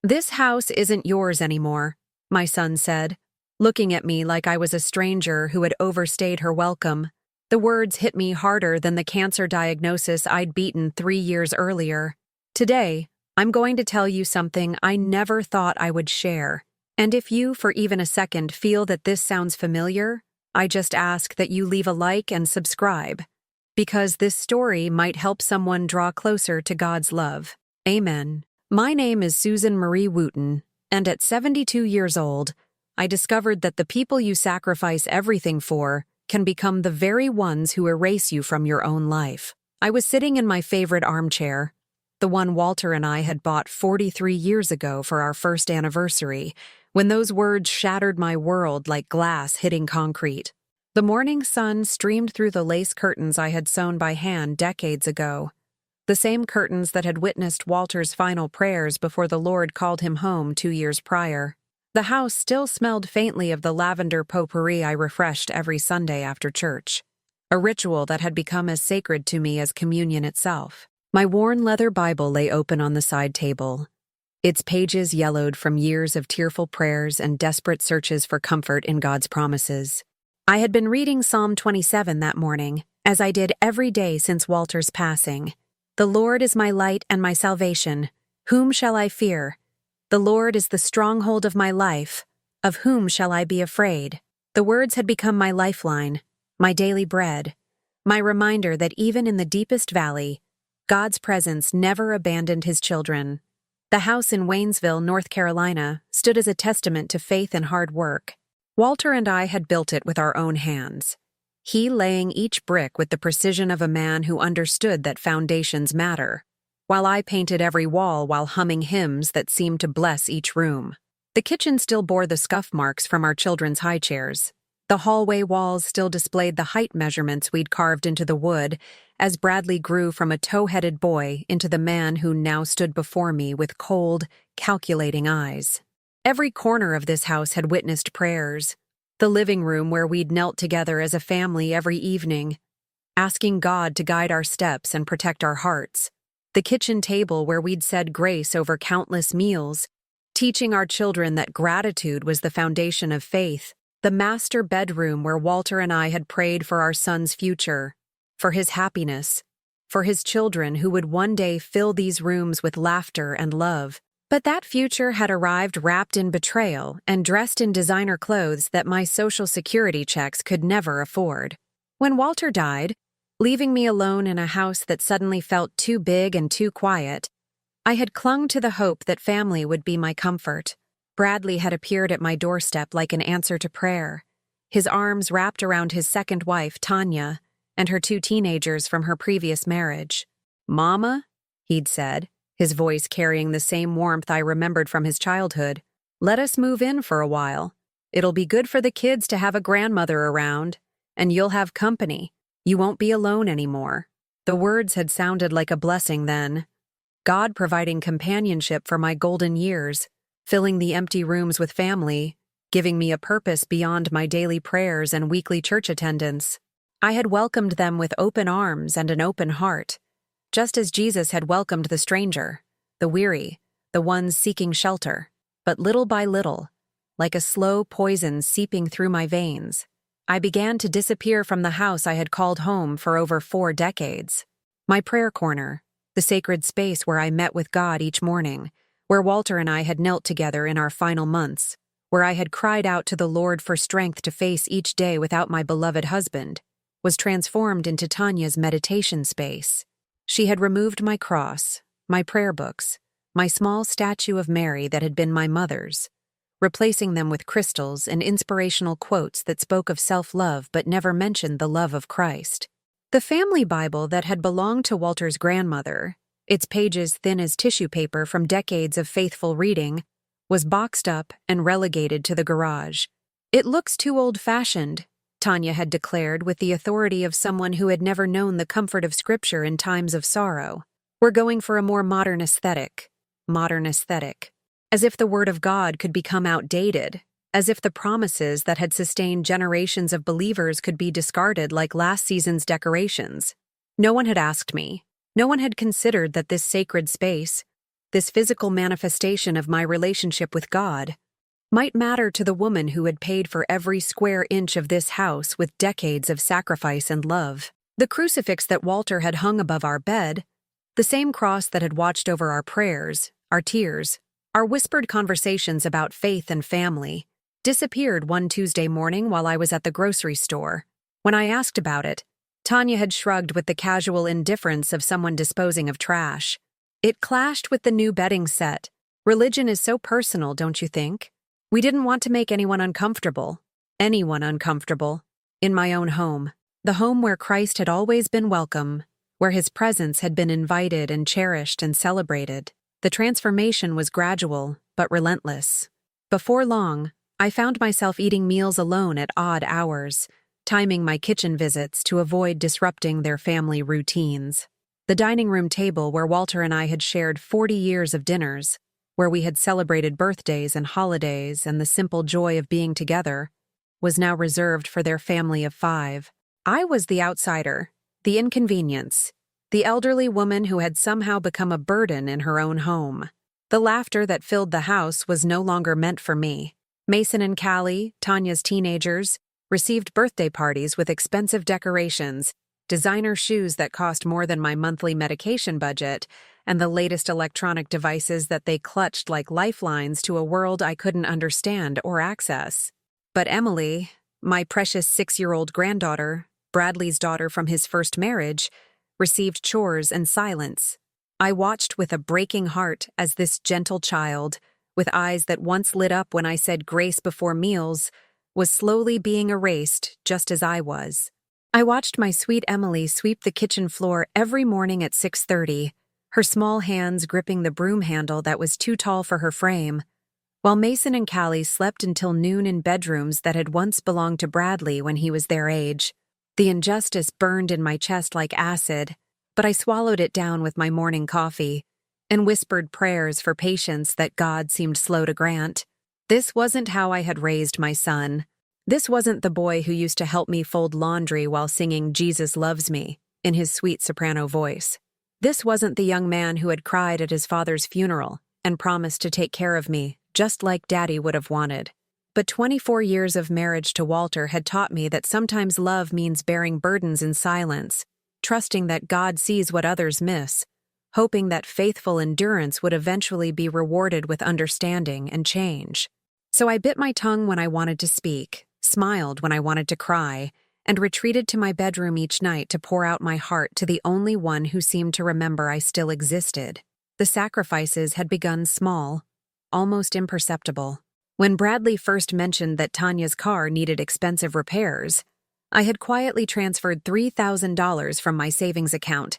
"This house isn't yours anymore," my son said, looking at me like I was a stranger who had overstayed her welcome. The words hit me harder than the cancer diagnosis I'd beaten 3 years earlier. "Today, I'm going to tell you something I never thought I would share. And if you, for even a second, feel that this sounds familiar, I just ask that you leave a like and subscribe, because this story might help someone draw closer to God's love. Amen." My name is Susan Marie Wooten, and at 72 years old, I discovered that the people you sacrifice everything for can become the very ones who erase you from your own life. I was sitting in my favorite armchair, the one Walter and I had bought 43 years ago for our first anniversary, when those words shattered my world like glass hitting concrete. The morning sun streamed through the lace curtains I had sewn by hand decades ago, the same curtains that had witnessed Walter's final prayers before the Lord called him home 2 years prior. The house still smelled faintly of the lavender potpourri I refreshed every Sunday after church, a ritual that had become as sacred to me as communion itself. My worn leather Bible lay open on the side table, its pages yellowed from years of tearful prayers and desperate searches for comfort in God's promises. I had been reading Psalm 27 that morning, as I did every day since Walter's passing. "The Lord is my light and my salvation. Whom shall I fear? The Lord is the stronghold of my life. Of whom shall I be afraid?" The words had become my lifeline, my daily bread, my reminder that even in the deepest valley, God's presence never abandoned his children. The house in Waynesville, North Carolina, stood as a testament to faith and hard work. Walter and I had built it with our own hands, he laying each brick with the precision of a man who understood that foundations matter, while I painted every wall while humming hymns that seemed to bless each room. The kitchen still bore the scuff marks from our children's high chairs. The hallway walls still displayed the height measurements we'd carved into the wood as Bradley grew from a tow-headed boy into the man who now stood before me with cold, calculating eyes. Every corner of this house had witnessed prayers. The living room where we'd knelt together as a family every evening, asking God to guide our steps and protect our hearts. The kitchen table where we'd said grace over countless meals, teaching our children that gratitude was the foundation of faith. The master bedroom where Walter and I had prayed for our son's future, for his happiness, for his children who would one day fill these rooms with laughter and love. But that future had arrived wrapped in betrayal and dressed in designer clothes that my Social Security checks could never afford. When Walter died, leaving me alone in a house that suddenly felt too big and too quiet, I had clung to the hope that family would be my comfort. Bradley had appeared at my doorstep like an answer to prayer, his arms wrapped around his second wife, Tanya, and her 2 teenagers from her previous marriage. "Mama," he'd said, his voice carrying the same warmth I remembered from his childhood, "let us move in for a while. It'll be good for the kids to have a grandmother around, and you'll have company. You won't be alone anymore." The words had sounded like a blessing then, God providing companionship for my golden years, filling the empty rooms with family, giving me a purpose beyond my daily prayers and weekly church attendance. I had welcomed them with open arms and an open heart, just as Jesus had welcomed the stranger, the weary, the ones seeking shelter. But little by little, like a slow poison seeping through my veins, I began to disappear from the house I had called home for over 4 decades. My prayer corner, the sacred space where I met with God each morning, where Walter and I had knelt together in our final months, where I had cried out to the Lord for strength to face each day without my beloved husband, was transformed into Tanya's meditation space. She had removed my cross, my prayer books, my small statue of Mary that had been my mother's, replacing them with crystals and inspirational quotes that spoke of self-love but never mentioned the love of Christ. The family Bible that had belonged to Walter's grandmother, its pages thin as tissue paper from decades of faithful reading, was boxed up and relegated to the garage. "It looks too old-fashioned," Tanya had declared with the authority of someone who had never known the comfort of Scripture in times of sorrow. "We're going for a more modern aesthetic. As if the Word of God could become outdated, as if the promises that had sustained generations of believers could be discarded like last season's decorations. No one had asked me. No one had considered that this sacred space, this physical manifestation of my relationship with God, might matter to the woman who had paid for every square inch of this house with decades of sacrifice and love. The crucifix that Walter had hung above our bed, the same cross that had watched over our prayers, our tears, our whispered conversations about faith and family, disappeared one Tuesday morning while I was at the grocery store. When I asked about it, Tanya had shrugged with the casual indifference of someone disposing of trash. It clashed with the new bedding set. Religion is so personal, don't you think? We didn't want to make anyone uncomfortable, in my own home, the home where Christ had always been welcome, where his presence had been invited and cherished and celebrated. The transformation was gradual, but relentless. Before long, I found myself eating meals alone at odd hours, timing my kitchen visits to avoid disrupting their family routines. The dining room table where Walter and I had shared 40 years of dinners, where we had celebrated birthdays and holidays and the simple joy of being together, was now reserved for their family of 5. I was the outsider, the inconvenience, the elderly woman who had somehow become a burden in her own home. The laughter that filled the house was no longer meant for me. Mason and Callie, Tanya's teenagers, received birthday parties with expensive decorations, designer shoes that cost more than my monthly medication budget, and the latest electronic devices that they clutched like lifelines to a world I couldn't understand or access. But Emily, my precious 6-year-old granddaughter, Bradley's daughter from his first marriage, received chores and silence. I watched with a breaking heart as this gentle child, with eyes that once lit up when I said grace before meals, was slowly being erased just as I was. I watched my sweet Emily sweep the kitchen floor every morning at 6:30, her small hands gripping the broom handle that was too tall for her frame, while Mason and Callie slept until noon in bedrooms that had once belonged to Bradley when he was their age. The injustice burned in my chest like acid, but I swallowed it down with my morning coffee and whispered prayers for patience that God seemed slow to grant. This wasn't how I had raised my son. This wasn't the boy who used to help me fold laundry while singing "Jesus Loves Me" in his sweet soprano voice. This wasn't the young man who had cried at his father's funeral and promised to take care of me, just like Daddy would have wanted. But 24 years of marriage to Walter had taught me that sometimes love means bearing burdens in silence, trusting that God sees what others miss, hoping that faithful endurance would eventually be rewarded with understanding and change. So I bit my tongue when I wanted to speak, smiled when I wanted to cry, and retreated to my bedroom each night to pour out my heart to the only one who seemed to remember I still existed. The sacrifices had begun small, almost imperceptible. When Bradley first mentioned that Tanya's car needed expensive repairs, I had quietly transferred $3,000 from my savings account,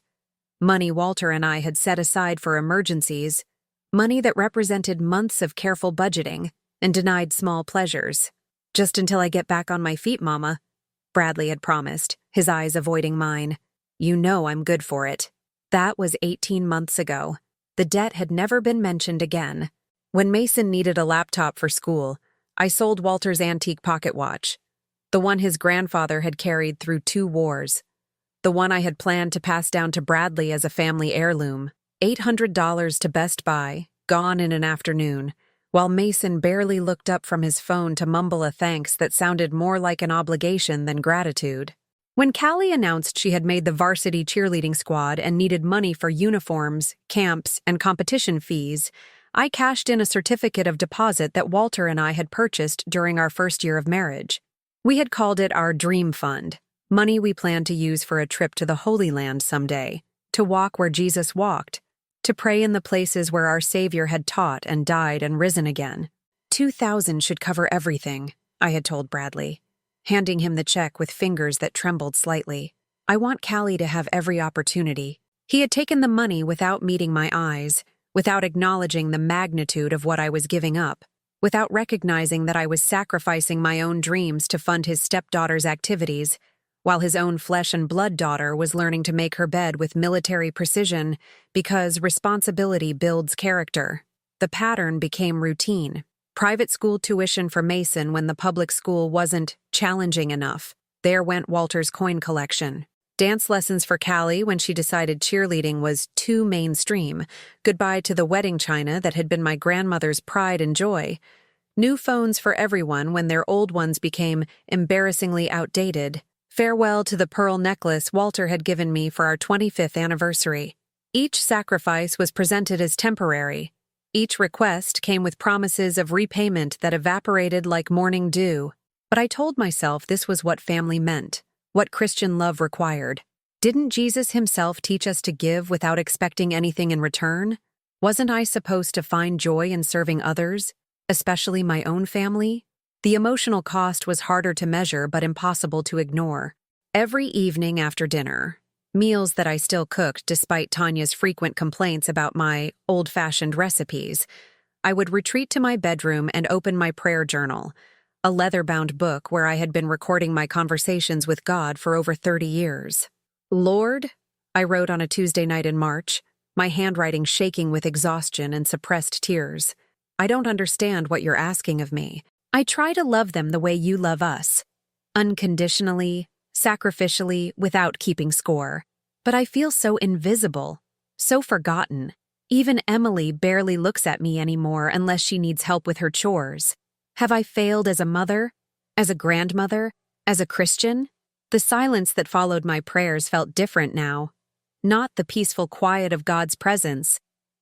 money Walter and I had set aside for emergencies, money that represented months of careful budgeting and denied small pleasures. "Just until I get back on my feet, Mama," Bradley had promised, his eyes avoiding mine. "You know I'm good for it." That was 18 months ago. The debt had never been mentioned again. When Mason needed a laptop for school, I sold Walter's antique pocket watch, the one his grandfather had carried through 2 wars, the one I had planned to pass down to Bradley as a family heirloom. $800 to Best Buy, gone in an afternoon, while Mason barely looked up from his phone to mumble a thanks that sounded more like an obligation than gratitude. When Callie announced she had made the varsity cheerleading squad and needed money for uniforms, camps, and competition fees, I cashed in a certificate of deposit that Walter and I had purchased during our first year of marriage. We had called it our Dream Fund, money we planned to use for a trip to the Holy Land someday, to walk where Jesus walked, to pray in the places where our Savior had taught and died and risen again. $2,000 should cover everything, I had told Bradley, handing him the check with fingers that trembled slightly. I want Callie to have every opportunity. He had taken the money without meeting my eyes, without acknowledging the magnitude of what I was giving up, without recognizing that I was sacrificing my own dreams to fund his stepdaughter's activities, while his own flesh and blood daughter was learning to make her bed with military precision because responsibility builds character. The pattern became routine. Private school tuition for Mason when the public school wasn't challenging enough. There went Walter's coin collection. Dance lessons for Callie when she decided cheerleading was too mainstream. Goodbye to the wedding china that had been my grandmother's pride and joy. New phones for everyone when their old ones became embarrassingly outdated. Farewell to the pearl necklace Walter had given me for our 25th anniversary. Each sacrifice was presented as temporary. Each request came with promises of repayment that evaporated like morning dew. But I told myself this was what family meant, what Christian love required. Didn't Jesus himself teach us to give without expecting anything in return? Wasn't I supposed to find joy in serving others, especially my own family? The emotional cost was harder to measure but impossible to ignore. Every evening after dinner, meals that I still cooked despite Tanya's frequent complaints about my old-fashioned recipes, I would retreat to my bedroom and open my prayer journal, a leather-bound book where I had been recording my conversations with God for over 30 years. Lord, I wrote on a Tuesday night in March, my handwriting shaking with exhaustion and suppressed tears. I don't understand what you're asking of me. I try to love them the way you love us, unconditionally, sacrificially, without keeping score. But I feel so invisible, so forgotten. Even Emily barely looks at me anymore unless she needs help with her chores. Have I failed as a mother? As a grandmother? As a Christian? The silence that followed my prayers felt different now. Not the peaceful quiet of God's presence,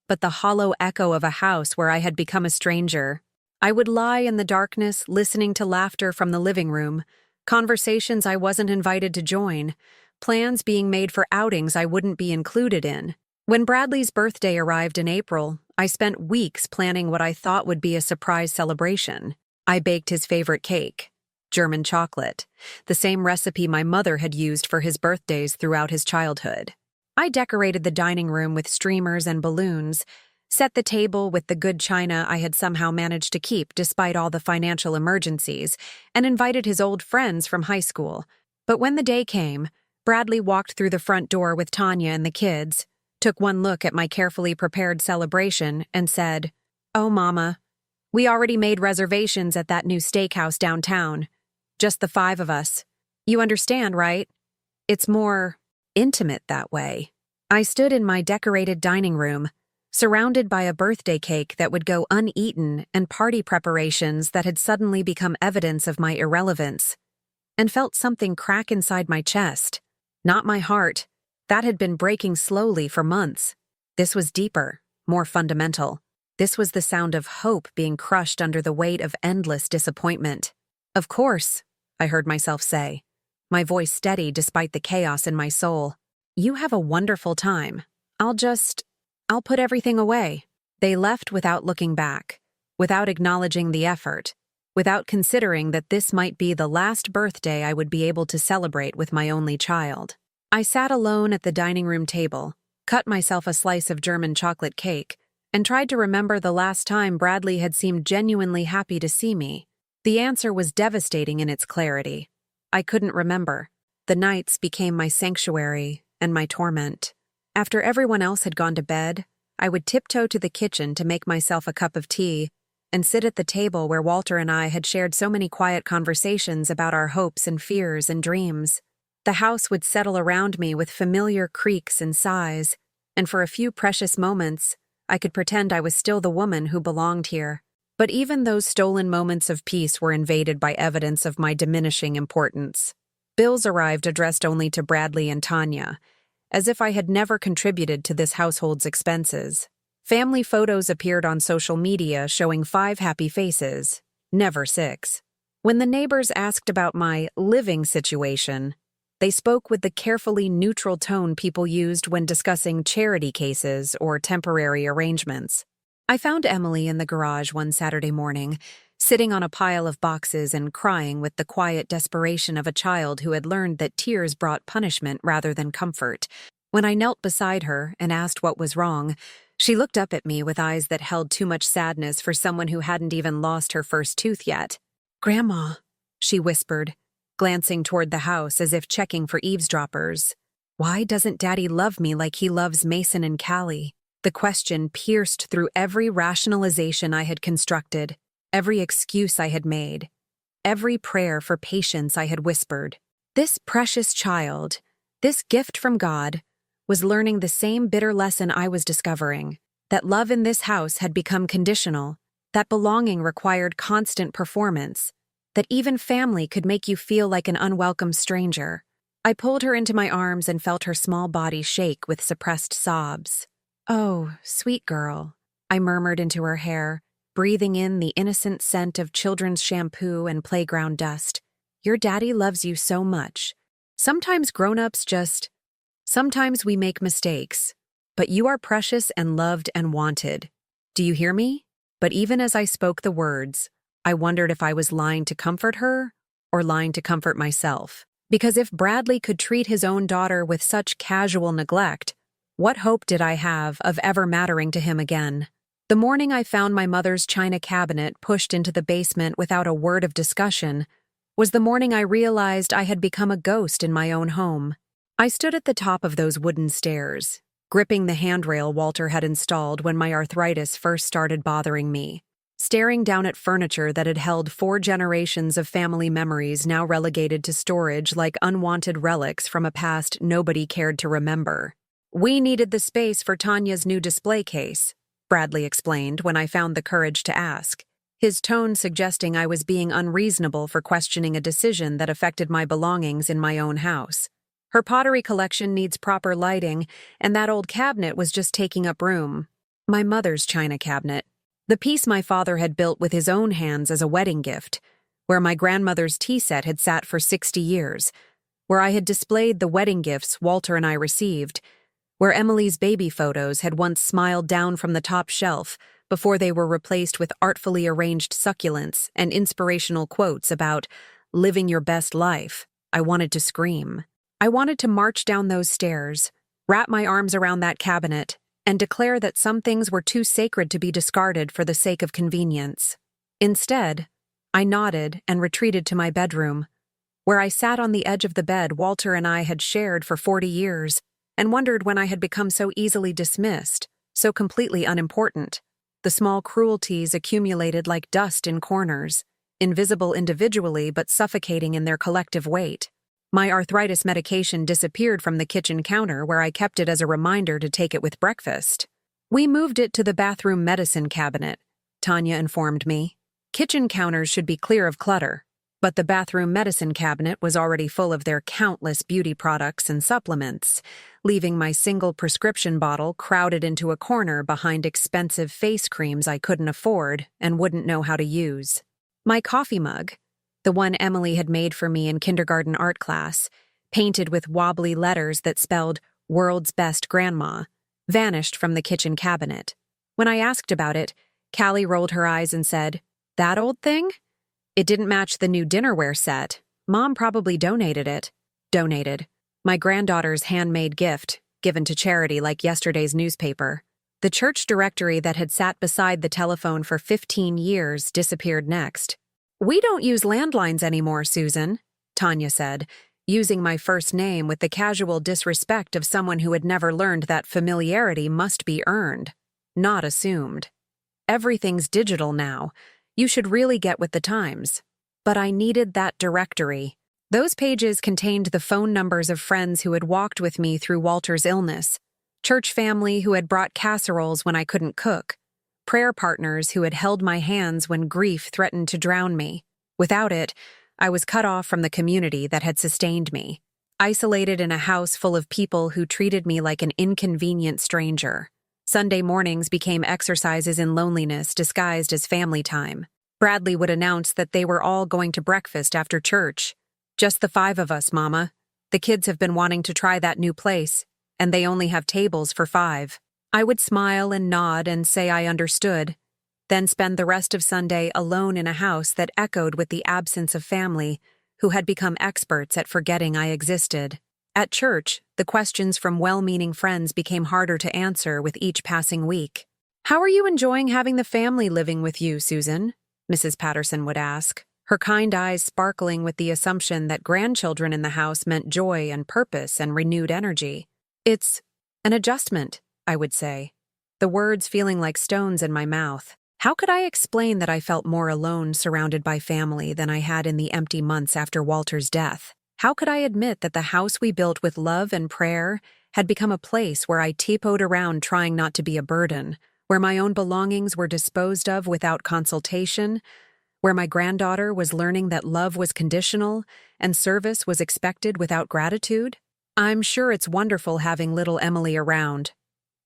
but the hollow echo of a house where I had become a stranger. I would lie in the darkness, listening to laughter from the living room, conversations I wasn't invited to join, plans being made for outings I wouldn't be included in. When Bradley's birthday arrived in April, I spent weeks planning what I thought would be a surprise celebration. I baked his favorite cake, German chocolate, the same recipe my mother had used for his birthdays throughout his childhood. I decorated the dining room with streamers and balloons, set the table with the good china I had somehow managed to keep despite all the financial emergencies, and invited his old friends from high school. But when the day came, Bradley walked through the front door with Tanya and the kids, took one look at my carefully prepared celebration, and said, "Oh, Mama, we already made reservations at that new steakhouse downtown. Just the 5 of us. You understand, right? It's more intimate that way." I stood in my decorated dining room, surrounded by a birthday cake that would go uneaten and party preparations that had suddenly become evidence of my irrelevance, and felt something crack inside my chest. Not my heart. That had been breaking slowly for months. This was deeper, more fundamental. This was the sound of hope being crushed under the weight of endless disappointment. "Of course," I heard myself say, my voice steady despite the chaos in my soul. "You have a wonderful time. I'll put everything away." They left without looking back, without acknowledging the effort, without considering that this might be the last birthday I would be able to celebrate with my only child. I sat alone at the dining room table, cut myself a slice of German chocolate cake, and tried to remember the last time Bradley had seemed genuinely happy to see me. The answer was devastating in its clarity. I couldn't remember. The nights became my sanctuary and my torment. After everyone else had gone to bed, I would tiptoe to the kitchen to make myself a cup of tea and sit at the table where Walter and I had shared so many quiet conversations about our hopes and fears and dreams. The house would settle around me with familiar creaks and sighs, and for a few precious moments, I could pretend I was still the woman who belonged here. But even those stolen moments of peace were invaded by evidence of my diminishing importance. Bills arrived addressed only to Bradley and Tanya, as if I had never contributed to this household's expenses. Family photos appeared on social media showing 5 happy faces, never 6. When the neighbors asked about my living situation, they spoke with the carefully neutral tone people used when discussing charity cases or temporary arrangements. I found Emily in the garage one Saturday morning, sitting on a pile of boxes and crying with the quiet desperation of a child who had learned that tears brought punishment rather than comfort. When I knelt beside her and asked what was wrong, she looked up at me with eyes that held too much sadness for someone who hadn't even lost her first tooth yet. "Grandma," she whispered, glancing toward the house as if checking for eavesdroppers. "Why doesn't Daddy love me like he loves Mason and Callie?" The question pierced through every rationalization I had constructed, every excuse I had made, every prayer for patience I had whispered. This precious child, This gift from God was learning the same bitter lesson I was discovering, that love in this house had become conditional, that belonging required constant performance, that even family could make you feel like an unwelcome stranger. I pulled her into my arms and felt her small body shake with suppressed sobs. "Oh, sweet girl," I murmured into her hair, breathing in the innocent scent of children's shampoo and playground dust. "Your daddy loves you so much. Sometimes sometimes we make mistakes, but you are precious and loved and wanted. Do you hear me?" But even as I spoke the words, I wondered if I was lying to comfort her or lying to comfort myself. Because if Bradley could treat his own daughter with such casual neglect, what hope did I have of ever mattering to him again? The morning I found my mother's china cabinet pushed into the basement without a word of discussion was the morning I realized I had become a ghost in my own home. I stood at the top of those wooden stairs, gripping the handrail Walter had installed when my arthritis first started bothering me, staring down at furniture that had held 4 generations of family memories now relegated to storage like unwanted relics from a past nobody cared to remember. "We needed the space for Tanya's new display case," Bradley explained when I found the courage to ask, his tone suggesting I was being unreasonable for questioning a decision that affected my belongings in my own house. "Her pottery collection needs proper lighting, and that old cabinet was just taking up room." My mother's china cabinet, the piece my father had built with his own hands as a wedding gift, where my grandmother's tea set had sat for 60 years, where I had displayed the wedding gifts Walter and I received, where Emily's baby photos had once smiled down from the top shelf before they were replaced with artfully arranged succulents and inspirational quotes about living your best life. I wanted to scream. I wanted to march down those stairs, wrap my arms around that cabinet, and declare that some things were too sacred to be discarded for the sake of convenience. Instead, I nodded and retreated to my bedroom, where I sat on the edge of the bed Walter and I had shared for 40 years, and wondered when I had become so easily dismissed, so completely unimportant. The small cruelties accumulated like dust in corners, invisible individually but suffocating in their collective weight. My arthritis medication disappeared from the kitchen counter where I kept it as a reminder to take it with breakfast. "We moved it to the bathroom medicine cabinet," Tanya informed me. "Kitchen counters should be clear of clutter, but the bathroom medicine cabinet was already full of their countless beauty products and supplements, leaving my single prescription bottle crowded into a corner behind expensive face creams I couldn't afford and wouldn't know how to use. My coffee mug, the one Emily had made for me in kindergarten art class, painted with wobbly letters that spelled "World's Best Grandma," vanished from the kitchen cabinet. When I asked about it, Callie rolled her eyes and said, "That old thing? It didn't match the new dinnerware set. Mom probably donated it." Donated. My granddaughter's handmade gift, given to charity like yesterday's newspaper. The church directory that had sat beside the telephone for 15 years disappeared next. "We don't use landlines anymore, Susan," Tanya said, using my first name with the casual disrespect of someone who had never learned that familiarity must be earned, not assumed. "Everything's digital now. You should really get with the times." But I needed that directory. Those pages contained the phone numbers of friends who had walked with me through Walter's illness, church family who had brought casseroles when I couldn't cook, prayer partners who had held my hands when grief threatened to drown me. Without it, I was cut off from the community that had sustained me, isolated in a house full of people who treated me like an inconvenient stranger. Sunday mornings became exercises in loneliness disguised as family time. Bradley would announce that they were all going to breakfast after church. "Just the 5 of us, Mama. The kids have been wanting to try that new place, and they only have tables for 5. I would smile and nod and say I understood, then spend the rest of Sunday alone in a house that echoed with the absence of family, who had become experts at forgetting I existed. At church, the questions from well-meaning friends became harder to answer with each passing week. "How are you enjoying having the family living with you, Susan?" Mrs. Patterson would ask, her kind eyes sparkling with the assumption that grandchildren in the house meant joy and purpose and renewed energy. "It's an adjustment," I would say, the words feeling like stones in my mouth. How could I explain that I felt more alone surrounded by family than I had in the empty months after Walter's death? How could I admit that the house we built with love and prayer had become a place where I tiptoed around trying not to be a burden, where my own belongings were disposed of without consultation, where my granddaughter was learning that love was conditional and service was expected without gratitude? "I'm sure it's wonderful having little Emily around,"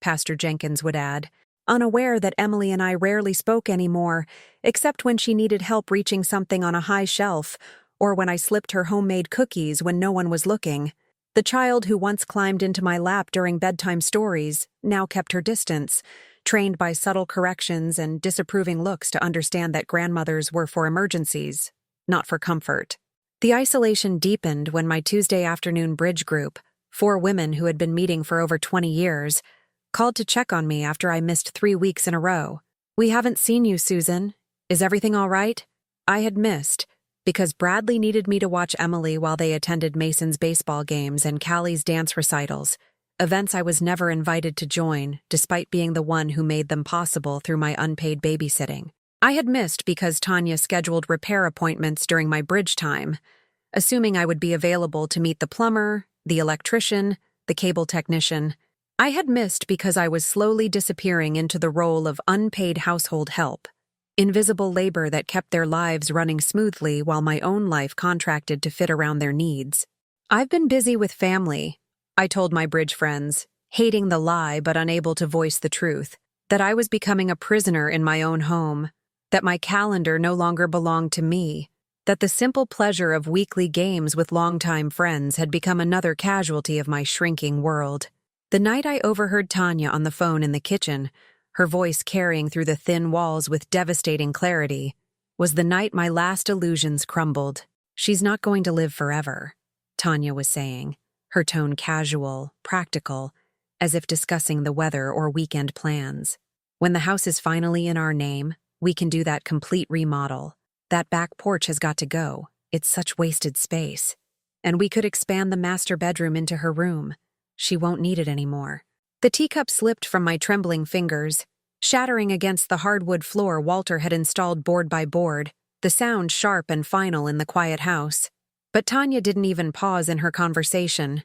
Pastor Jenkins would add, unaware that Emily and I rarely spoke anymore, except when she needed help reaching something on a high shelf, or when I slipped her homemade cookies when no one was looking. The child who once climbed into my lap during bedtime stories now kept her distance, trained by subtle corrections and disapproving looks to understand that grandmothers were for emergencies, not for comfort. The isolation deepened when my Tuesday afternoon bridge group, 4 women who had been meeting for over 20 years, called to check on me after I missed 3 weeks in a row. "We haven't seen you, Susan. Is everything all right?" I had missed, because Bradley needed me to watch Emily while they attended Mason's baseball games and Callie's dance recitals, events I was never invited to join, despite being the one who made them possible through my unpaid babysitting. I had missed because Tanya scheduled repair appointments during my bridge time, assuming I would be available to meet the plumber, the electrician, the cable technician. I had missed because I was slowly disappearing into the role of unpaid household help, invisible labor that kept their lives running smoothly while my own life contracted to fit around their needs. "I've been busy with family," I told my bridge friends, hating the lie but unable to voice the truth, that I was becoming a prisoner in my own home, that my calendar no longer belonged to me, that the simple pleasure of weekly games with longtime friends had become another casualty of my shrinking world. The night I overheard Tanya on the phone in the kitchen, her voice carrying through the thin walls with devastating clarity, was the night my last illusions crumbled. "She's not going to live forever," Tanya was saying, her tone casual, practical, as if discussing the weather or weekend plans. "When the house is finally in our name, we can do that complete remodel. That back porch has got to go. It's such wasted space. And we could expand the master bedroom into her room. She won't need it anymore." The teacup slipped from my trembling fingers, shattering against the hardwood floor Walter had installed board by board, the sound sharp and final in the quiet house. But Tanya didn't even pause in her conversation,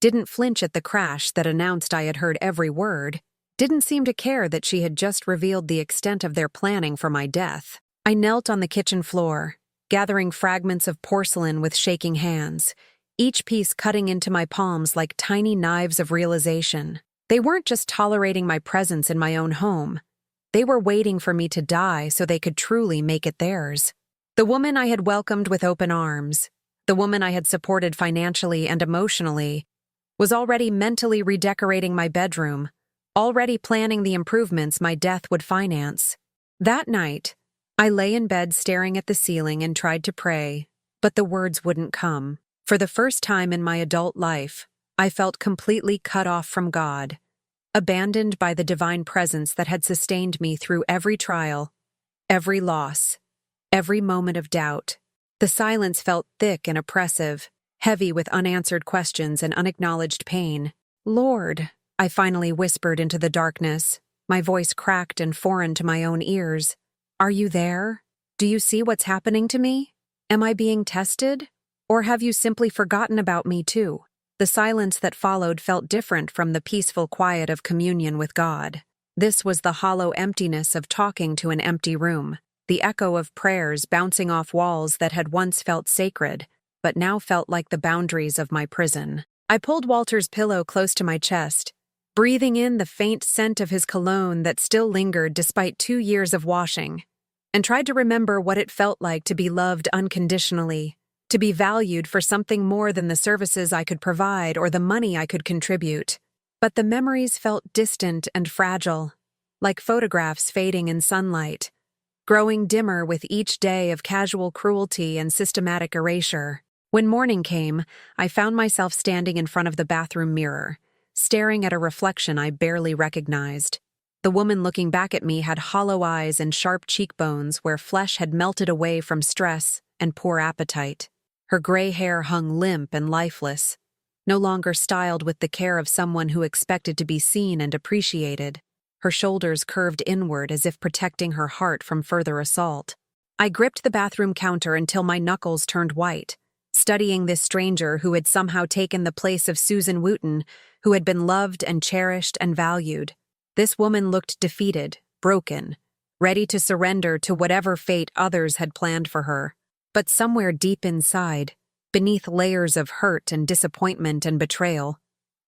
didn't flinch at the crash that announced I had heard every word, didn't seem to care that she had just revealed the extent of their planning for my death. I knelt on the kitchen floor, gathering fragments of porcelain with shaking hands, each piece cutting into my palms like tiny knives of realization. They weren't just tolerating my presence in my own home. They were waiting for me to die so they could truly make it theirs. The woman I had welcomed with open arms, the woman I had supported financially and emotionally, was already mentally redecorating my bedroom, already planning the improvements my death would finance. That night, I lay in bed staring at the ceiling and tried to pray, but the words wouldn't come. For the first time in my adult life, I felt completely cut off from God, abandoned by the divine presence that had sustained me through every trial, every loss, every moment of doubt. The silence felt thick and oppressive, heavy with unanswered questions and unacknowledged pain. "Lord," I finally whispered into the darkness, my voice cracked and foreign to my own ears. "Are you there? Do you see what's happening to me? Am I being tested? Or have you simply forgotten about me too?" The silence that followed felt different from the peaceful quiet of communion with God. This was the hollow emptiness of talking to an empty room, the echo of prayers bouncing off walls that had once felt sacred, but now felt like the boundaries of my prison. I pulled Walter's pillow close to my chest, breathing in the faint scent of his cologne that still lingered despite 2 years of washing, and tried to remember what it felt like to be loved unconditionally, to be valued for something more than the services I could provide or the money I could contribute. But the memories felt distant and fragile, like photographs fading in sunlight, growing dimmer with each day of casual cruelty and systematic erasure. When morning came, I found myself standing in front of the bathroom mirror, staring at a reflection I barely recognized. The woman looking back at me had hollow eyes and sharp cheekbones where flesh had melted away from stress and poor appetite. Her gray hair hung limp and lifeless, no longer styled with the care of someone who expected to be seen and appreciated. Her shoulders curved inward as if protecting her heart from further assault. I gripped the bathroom counter until my knuckles turned white, studying this stranger who had somehow taken the place of Susan Wooten, who had been loved and cherished and valued. This woman looked defeated, broken, ready to surrender to whatever fate others had planned for her. But somewhere deep inside, beneath layers of hurt and disappointment and betrayal,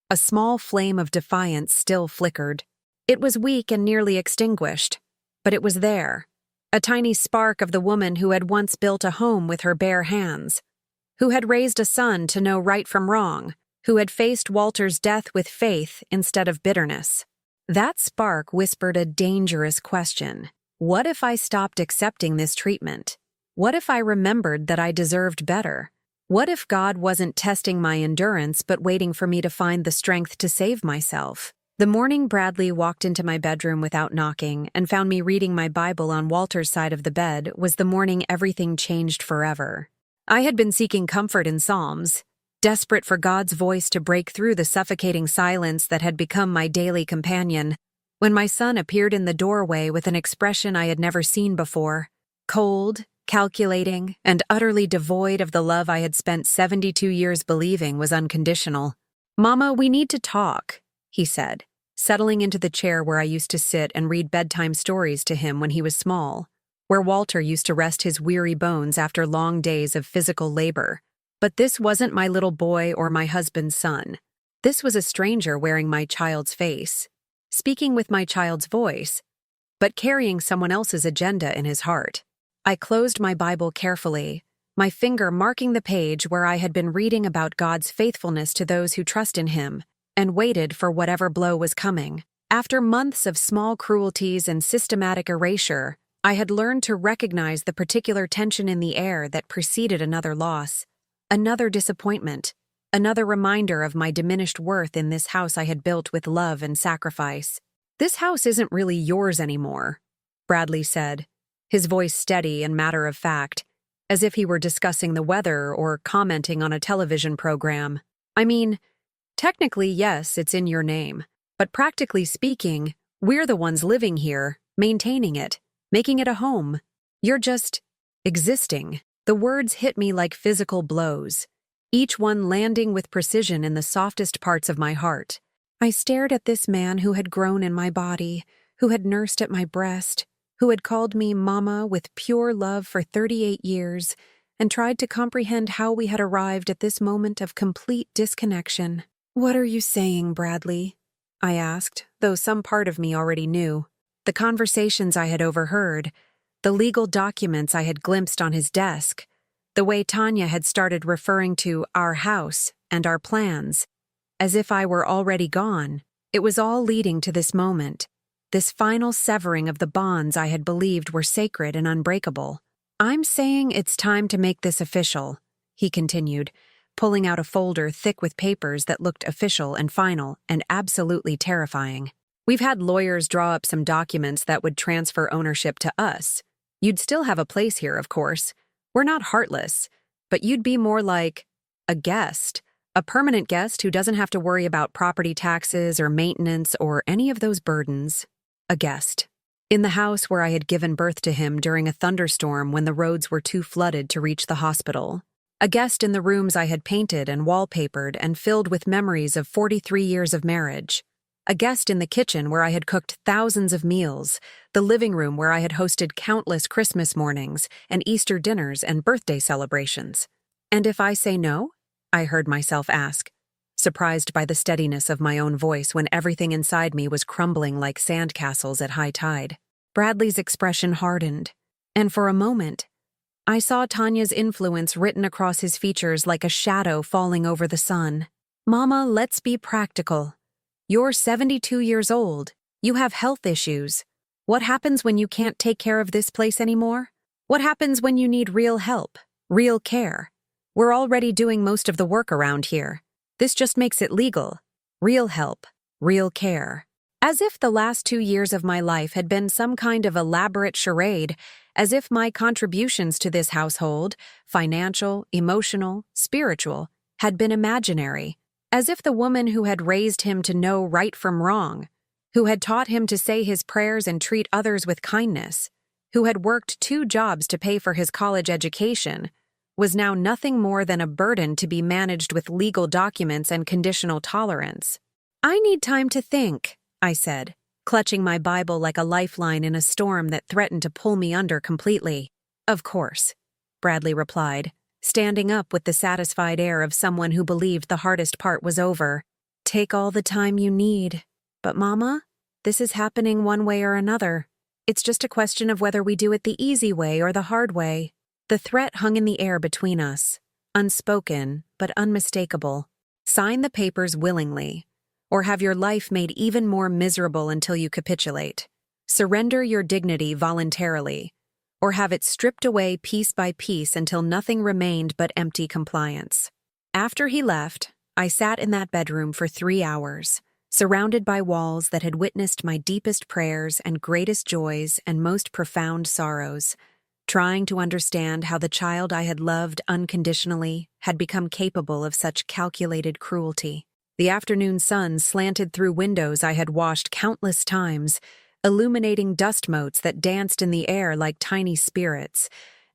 a small flame of defiance still flickered. It was weak and nearly extinguished, but it was there, a tiny spark of the woman who had once built a home with her bare hands, who had raised a son to know right from wrong, who had faced Walter's death with faith instead of bitterness. That spark whispered a dangerous question. What if I stopped accepting this treatment? What if I remembered that I deserved better? What if God wasn't testing my endurance but waiting for me to find the strength to save myself? The morning Bradley walked into my bedroom without knocking and found me reading my Bible on Walter's side of the bed was the morning everything changed forever. I had been seeking comfort in Psalms, desperate for God's voice to break through the suffocating silence that had become my daily companion, when my son appeared in the doorway with an expression I had never seen before, cold, calculating, and utterly devoid of the love I had spent 72 years believing was unconditional. "Mama, we need to talk," he said, settling into the chair where I used to sit and read bedtime stories to him when he was small, where Walter used to rest his weary bones after long days of physical labor. But this wasn't my little boy or my husband's son. This was a stranger wearing my child's face, speaking with my child's voice, but carrying someone else's agenda in his heart. I closed my Bible carefully, my finger marking the page where I had been reading about God's faithfulness to those who trust in Him, and waited for whatever blow was coming. After months of small cruelties and systematic erasure, I had learned to recognize the particular tension in the air that preceded another loss, another disappointment, another reminder of my diminished worth in this house I had built with love and sacrifice. "This house isn't really yours anymore," Bradley said, his voice steady and matter-of-fact, as if he were discussing the weather or commenting on a television program. "I mean, technically, yes, it's in your name, but practically speaking, we're the ones living here, maintaining it, making it a home. You're just existing." The words hit me like physical blows, each one landing with precision in the softest parts of my heart. I stared at this man who had grown in my body, who had nursed at my breast, who had called me Mama with pure love for 38 years, and tried to comprehend how we had arrived at this moment of complete disconnection. "What are you saying, Bradley?" I asked, though some part of me already knew. The conversations I had overheard, the legal documents I had glimpsed on his desk, the way Tanya had started referring to our house and our plans, as if I were already gone. It was all leading to this moment, this final severing of the bonds I had believed were sacred and unbreakable. "I'm saying it's time to make this official," he continued, pulling out a folder thick with papers that looked official and final and absolutely terrifying. "We've had lawyers draw up some documents that would transfer ownership to us. You'd still have a place here, of course. We're not heartless, but you'd be more like a guest, a permanent guest who doesn't have to worry about property taxes or maintenance or any of those burdens. A guest. In the house where I had given birth to him during a thunderstorm when the roads were too flooded to reach the hospital. A guest in the rooms I had painted and wallpapered and filled with memories of 43 years of marriage. A guest in the kitchen where I had cooked thousands of meals, the living room where I had hosted countless Christmas mornings and Easter dinners and birthday celebrations. And if I say no? I heard myself ask, surprised by the steadiness of my own voice when everything inside me was crumbling like sandcastles at high tide. Bradley's expression hardened, and for a moment, I saw Tanya's influence written across his features like a shadow falling over the sun. "Mama, let's be practical. You're 72 years old. You have health issues. What happens when you can't take care of this place anymore? What happens when you need real help, real care? We're already doing most of the work around here. This just makes it legal. Real help, real care." As if the last 2 years of my life had been some kind of elaborate charade, as if my contributions to this household, financial, emotional, spiritual, had been imaginary. As if the woman who had raised him to know right from wrong, who had taught him to say his prayers and treat others with kindness, who had worked 2 jobs to pay for his college education, was now nothing more than a burden to be managed with legal documents and conditional tolerance. "I need time to think," I said, clutching my Bible like a lifeline in a storm that threatened to pull me under completely. "Of course," Bradley replied, standing up with the satisfied air of someone who believed the hardest part was over. "Take all the time you need. But Mama, this is happening one way or another. It's just a question of whether we do it the easy way or the hard way." The threat hung in the air between us, unspoken but unmistakable. Sign the papers willingly, or have your life made even more miserable until you capitulate. Surrender your dignity voluntarily, or have it stripped away piece by piece until nothing remained but empty compliance. After he left, I sat in that bedroom for 3 hours, surrounded by walls that had witnessed my deepest prayers and greatest joys and most profound sorrows, trying to understand how the child I had loved unconditionally had become capable of such calculated cruelty. The afternoon sun slanted through windows I had washed countless times, illuminating dust motes that danced in the air like tiny spirits,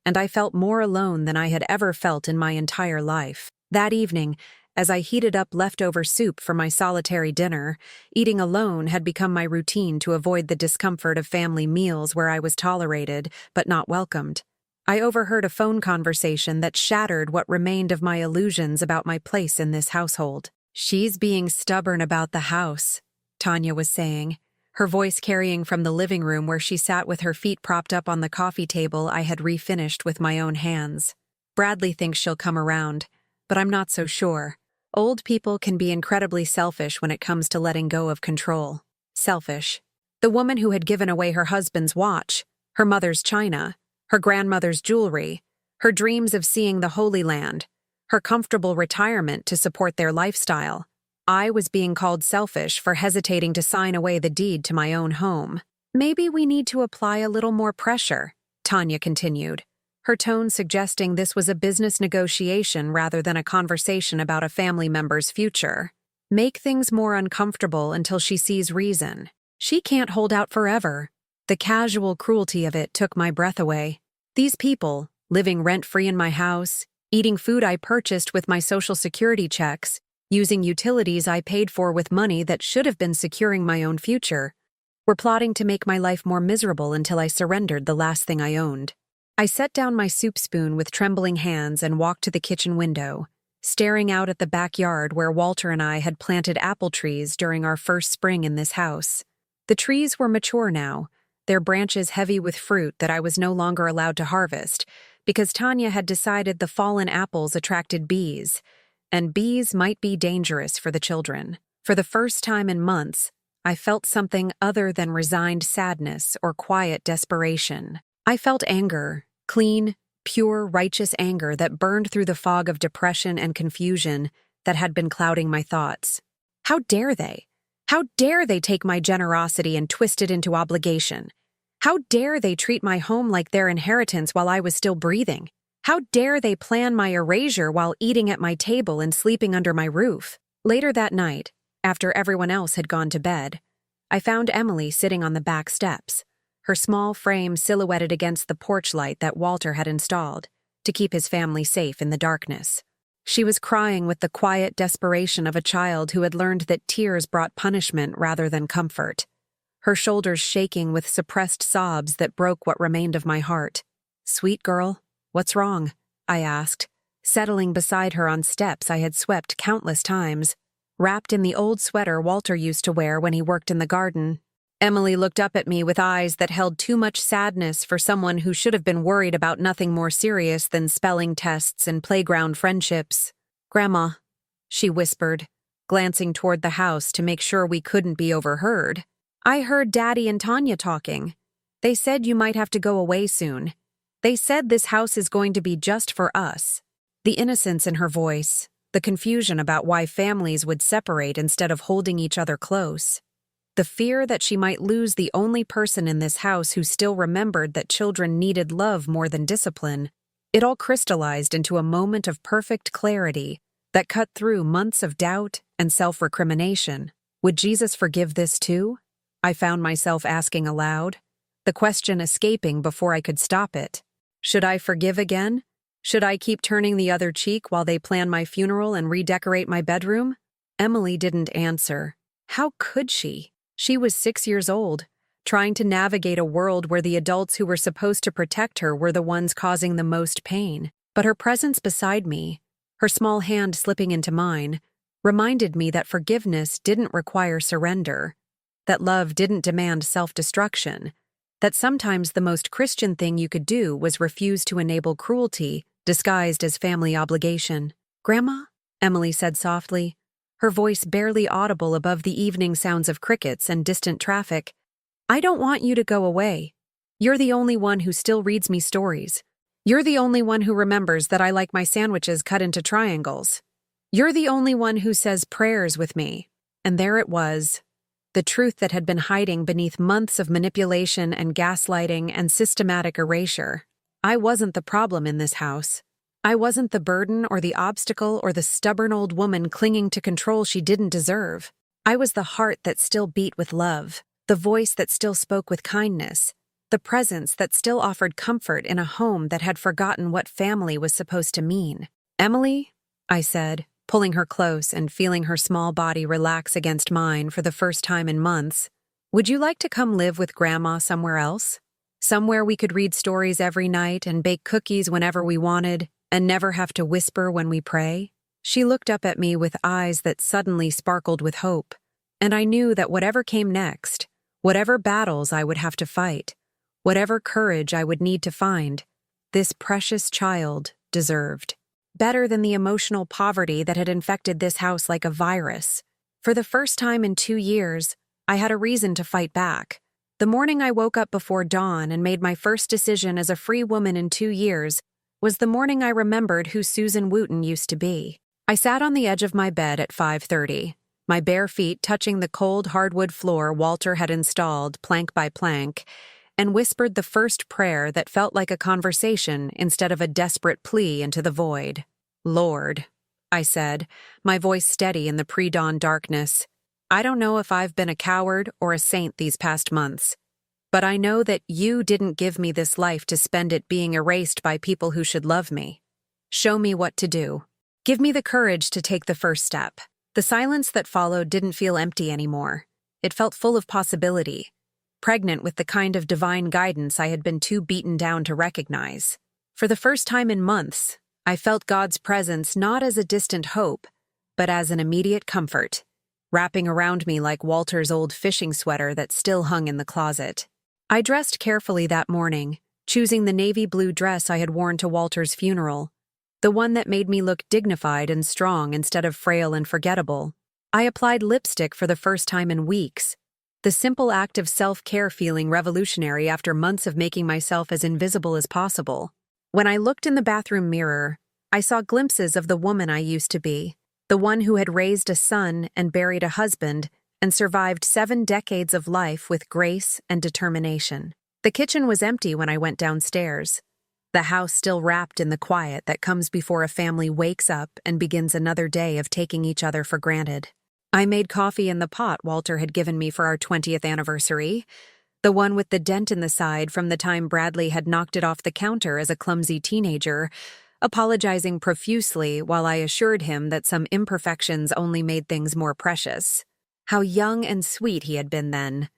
and I felt more alone than I had ever felt in my entire life. That evening, as I heated up leftover soup for my solitary dinner, eating alone had become my routine to avoid the discomfort of family meals where I was tolerated but not welcomed. I overheard a phone conversation that shattered what remained of my illusions about my place in this household. "She's being stubborn about the house," Tanya was saying, her voice carrying from the living room where she sat with her feet propped up on the coffee table I had refinished with my own hands. "Bradley thinks she'll come around, but I'm not so sure. Old people can be incredibly selfish when it comes to letting go of control." Selfish. The woman who had given away her husband's watch, her mother's china, her grandmother's jewelry, her dreams of seeing the Holy Land, her comfortable retirement to support their lifestyle. I was being called selfish for hesitating to sign away the deed to my own home. "Maybe we need to apply a little more pressure," Tanya continued, her tone suggesting this was a business negotiation rather than a conversation about a family member's future. "Make things more uncomfortable until she sees reason. She can't hold out forever." The casual cruelty of it took my breath away. These people, living rent-free in my house, eating food I purchased with my Social Security checks, using utilities I paid for with money that should have been securing my own future, were plotting to make my life more miserable until I surrendered the last thing I owned. I set down my soup spoon with trembling hands and walked to the kitchen window, staring out at the backyard where Walter and I had planted apple trees during our first spring in this house. The trees were mature now, their branches heavy with fruit that I was no longer allowed to harvest, because Tanya had decided the fallen apples attracted bees, and bees might be dangerous for the children. For the first time in months, I felt something other than resigned sadness or quiet desperation. I felt anger, clean, pure, righteous anger that burned through the fog of depression and confusion that had been clouding my thoughts. How dare they? How dare they take my generosity and twist it into obligation? How dare they treat my home like their inheritance while I was still breathing? How dare they plan my erasure while eating at my table and sleeping under my roof? Later that night, after everyone else had gone to bed, I found Emily sitting on the back steps, her small frame silhouetted against the porch light that Walter had installed to keep his family safe in the darkness. She was crying with the quiet desperation of a child who had learned that tears brought punishment rather than comfort, her shoulders shaking with suppressed sobs that broke what remained of my heart. "Sweet girl, what's wrong?" I asked, settling beside her on steps I had swept countless times, wrapped in the old sweater Walter used to wear when he worked in the garden. Emily looked up at me with eyes that held too much sadness for someone who should have been worried about nothing more serious than spelling tests and playground friendships. "Grandma," she whispered, glancing toward the house to make sure we couldn't be overheard. "I heard Daddy and Tanya talking. They said you might have to go away soon. They said this house is going to be just for us." The innocence in her voice, the confusion about why families would separate instead of holding each other close, the fear that she might lose the only person in this house who still remembered that children needed love more than discipline, it all crystallized into a moment of perfect clarity that cut through months of doubt and self-recrimination. Would Jesus forgive this too? I found myself asking aloud, the question escaping before I could stop it. Should I forgive again? Should I keep turning the other cheek while they plan my funeral and redecorate my bedroom? Emily didn't answer. How could she? She was 6 years old, trying to navigate a world where the adults who were supposed to protect her were the ones causing the most pain. But her presence beside me, her small hand slipping into mine, reminded me that forgiveness didn't require surrender, that love didn't demand self-destruction, that sometimes the most Christian thing you could do was refuse to enable cruelty disguised as family obligation. "Grandma?" Emily said softly, her voice barely audible above the evening sounds of crickets and distant traffic. "I don't want you to go away. You're the only one who still reads me stories. You're the only one who remembers that I like my sandwiches cut into triangles. You're the only one who says prayers with me." And there it was, the truth that had been hiding beneath months of manipulation and gaslighting and systematic erasure. I wasn't the problem in this house. I wasn't the burden or the obstacle or the stubborn old woman clinging to control she didn't deserve. I was the heart that still beat with love, the voice that still spoke with kindness, the presence that still offered comfort in a home that had forgotten what family was supposed to mean. "Emily," I said, pulling her close and feeling her small body relax against mine for the first time in months, "would you like to come live with Grandma somewhere else? Somewhere we could read stories every night and bake cookies whenever we wanted and never have to whisper when we pray?" She looked up at me with eyes that suddenly sparkled with hope, and I knew that whatever came next, whatever battles I would have to fight, whatever courage I would need to find, this precious child deserved. Better than the emotional poverty that had infected this house like a virus. For the first time in 2 years, I had a reason to fight back. The morning I woke up before dawn and made my first decision as a free woman in 2 years was the morning I remembered who Susan Wooten used to be. I sat on the edge of my bed at 5:30, my bare feet touching the cold hardwood floor Walter had installed plank by plank, and whispered the first prayer that felt like a conversation instead of a desperate plea into the void. "Lord," I said, my voice steady in the pre-dawn darkness, "I don't know if I've been a coward or a saint these past months, but I know that you didn't give me this life to spend it being erased by people who should love me. Show me what to do. Give me the courage to take the first step." The silence that followed didn't feel empty anymore. It felt full of possibility, pregnant with the kind of divine guidance I had been too beaten down to recognize. For the first time in months, I felt God's presence not as a distant hope, but as an immediate comfort, wrapping around me like Walter's old fishing sweater that still hung in the closet. I dressed carefully that morning, choosing the navy blue dress I had worn to Walter's funeral, the one that made me look dignified and strong instead of frail and forgettable. I applied lipstick for the first time in weeks, the simple act of self-care feeling revolutionary after months of making myself as invisible as possible. When I looked in the bathroom mirror, I saw glimpses of the woman I used to be, the one who had raised a son and buried a husband and survived 7 decades of life with grace and determination. The kitchen was empty when I went downstairs, the house still wrapped in the quiet that comes before a family wakes up and begins another day of taking each other for granted. I made coffee in the pot Walter had given me for our 20th anniversary, the one with the dent in the side from the time Bradley had knocked it off the counter as a clumsy teenager, apologizing profusely while I assured him that some imperfections only made things more precious. How young and sweet he had been then.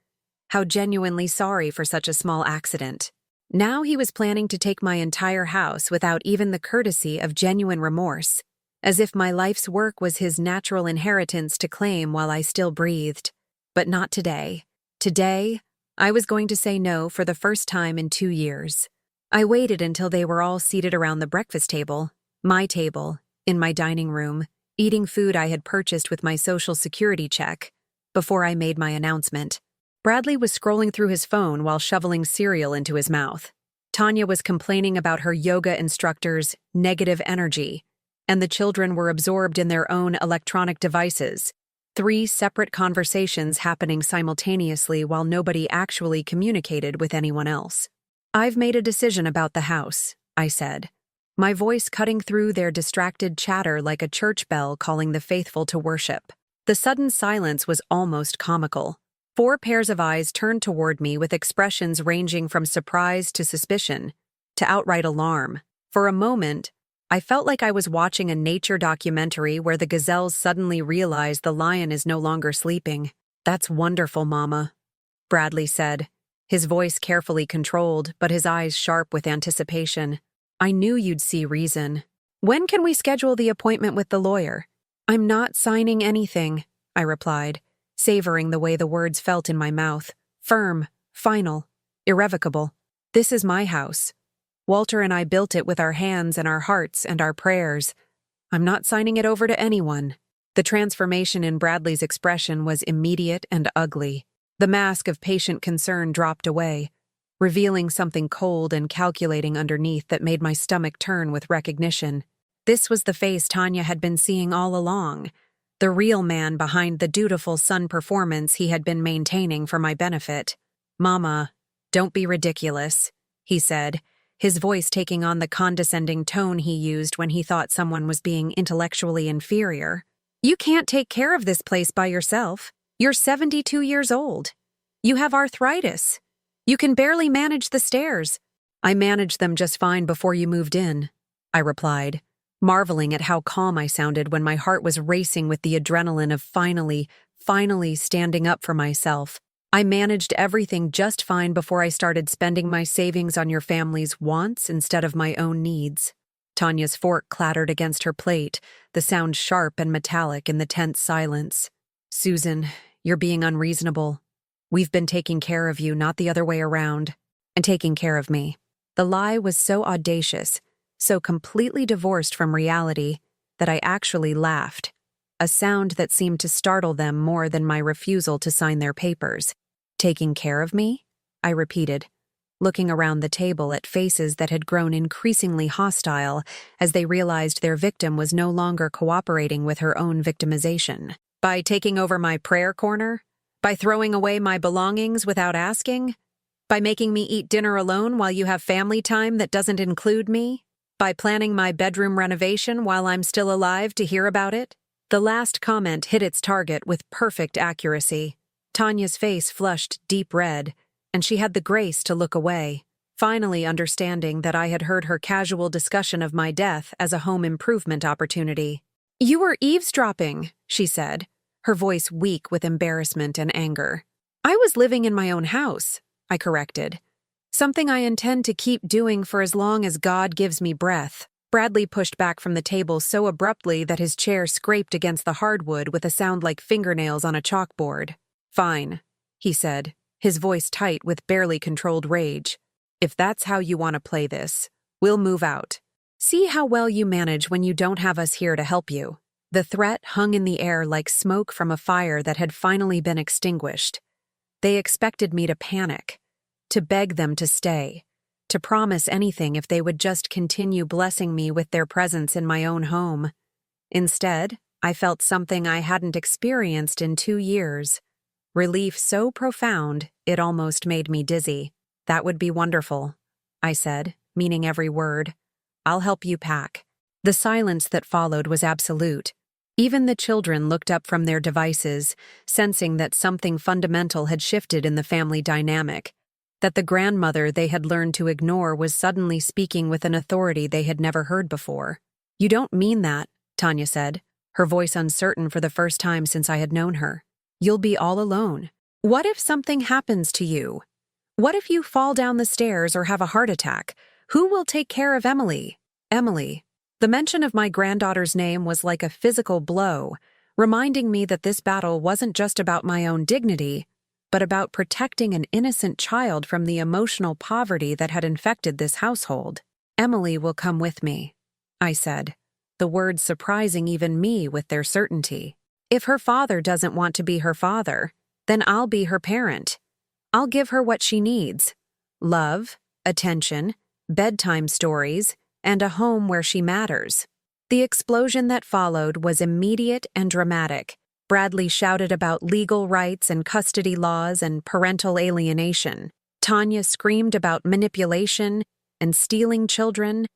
How genuinely sorry for such a small accident. Now he was planning to take my entire house without even the courtesy of genuine remorse, as if my life's work was his natural inheritance to claim while I still breathed. But not today. Today, I was going to say no for the first time in 2 years. I waited until they were all seated around the breakfast table, my table, in my dining room, eating food I had purchased with my Social Security check, before I made my announcement. Bradley was scrolling through his phone while shoveling cereal into his mouth. Tanya was complaining about her yoga instructor's negative energy, and the children were absorbed in their own electronic devices, 3 separate conversations happening simultaneously while nobody actually communicated with anyone else. "I've made a decision about the house," I said, my voice cutting through their distracted chatter like a church bell calling the faithful to worship. The sudden silence was almost comical. 4 pairs of eyes turned toward me with expressions ranging from surprise to suspicion, to outright alarm. For a moment, I felt like I was watching a nature documentary where the gazelles suddenly realize the lion is no longer sleeping. "That's wonderful, Mama," Bradley said, his voice carefully controlled, but his eyes sharp with anticipation. "I knew you'd see reason. When can we schedule the appointment with the lawyer?" "I'm not signing anything," I replied, savoring the way the words felt in my mouth. Firm, final, irrevocable. This is my house. Walter and I built it with our hands and our hearts and our prayers. I'm not signing it over to anyone. The transformation in Bradley's expression was immediate and ugly. The mask of patient concern dropped away, revealing something cold and calculating underneath that made my stomach turn with recognition. This was the face Tanya had been seeing all along, the real man behind the dutiful son performance he had been maintaining for my benefit. "Mama, don't be ridiculous," he said, his voice taking on the condescending tone he used when he thought someone was being intellectually inferior. "You can't take care of this place by yourself. You're 72 years old. You have arthritis. You can barely manage the stairs." "I managed them just fine before you moved in," I replied, marveling at how calm I sounded when my heart was racing with the adrenaline of finally standing up for myself. "I managed everything just fine before I started spending my savings on your family's wants instead of my own needs." Tanya's fork clattered against her plate, the sound sharp and metallic in the tense silence. "Susan, you're being unreasonable. We've been taking care of you, not the other way around. And taking care of me." The lie was so audacious, so completely divorced from reality, that I actually laughed, a sound that seemed to startle them more than my refusal to sign their papers. "Taking care of me?" I repeated, looking around the table at faces that had grown increasingly hostile as they realized their victim was no longer cooperating with her own victimization. "By taking over my prayer corner? By throwing away my belongings without asking? By making me eat dinner alone while you have family time that doesn't include me? By planning my bedroom renovation while I'm still alive to hear about it?" The last comment hit its target with perfect accuracy. Tanya's face flushed deep red, and she had the grace to look away, finally understanding that I had heard her casual discussion of my death as a home improvement opportunity. "You were eavesdropping," she said, her voice weak with embarrassment and anger. "I was living in my own house," I corrected. "Something I intend to keep doing for as long as God gives me breath." Bradley pushed back from the table so abruptly that his chair scraped against the hardwood with a sound like fingernails on a chalkboard. "Fine," he said, his voice tight with barely controlled rage. "If that's how you want to play this, we'll move out. See how well you manage when you don't have us here to help you." The threat hung in the air like smoke from a fire that had finally been extinguished. They expected me to panic, to beg them to stay, to promise anything if they would just continue blessing me with their presence in my own home. Instead, I felt something I hadn't experienced in 2 years. Relief so profound, it almost made me dizzy. "That would be wonderful," I said, meaning every word. "I'll help you pack." The silence that followed was absolute. Even the children looked up from their devices, sensing that something fundamental had shifted in the family dynamic, that the grandmother they had learned to ignore was suddenly speaking with an authority they had never heard before. "You don't mean that," Tanya said, her voice uncertain for the first time since I had known her. "You'll be all alone. What if something happens to you? What if you fall down the stairs or have a heart attack? Who will take care of Emily?" Emily. The mention of my granddaughter's name was like a physical blow, reminding me that this battle wasn't just about my own dignity, but about protecting an innocent child from the emotional poverty that had infected this household. "Emily will come with me," I said, the words surprising even me with their certainty. "If her father doesn't want to be her father, then I'll be her parent. I'll give her what she needs: love, attention, bedtime stories, and a home where she matters." The explosion that followed was immediate and dramatic. Bradley shouted about legal rights and custody laws and parental alienation. Tanya screamed about manipulation and stealing children,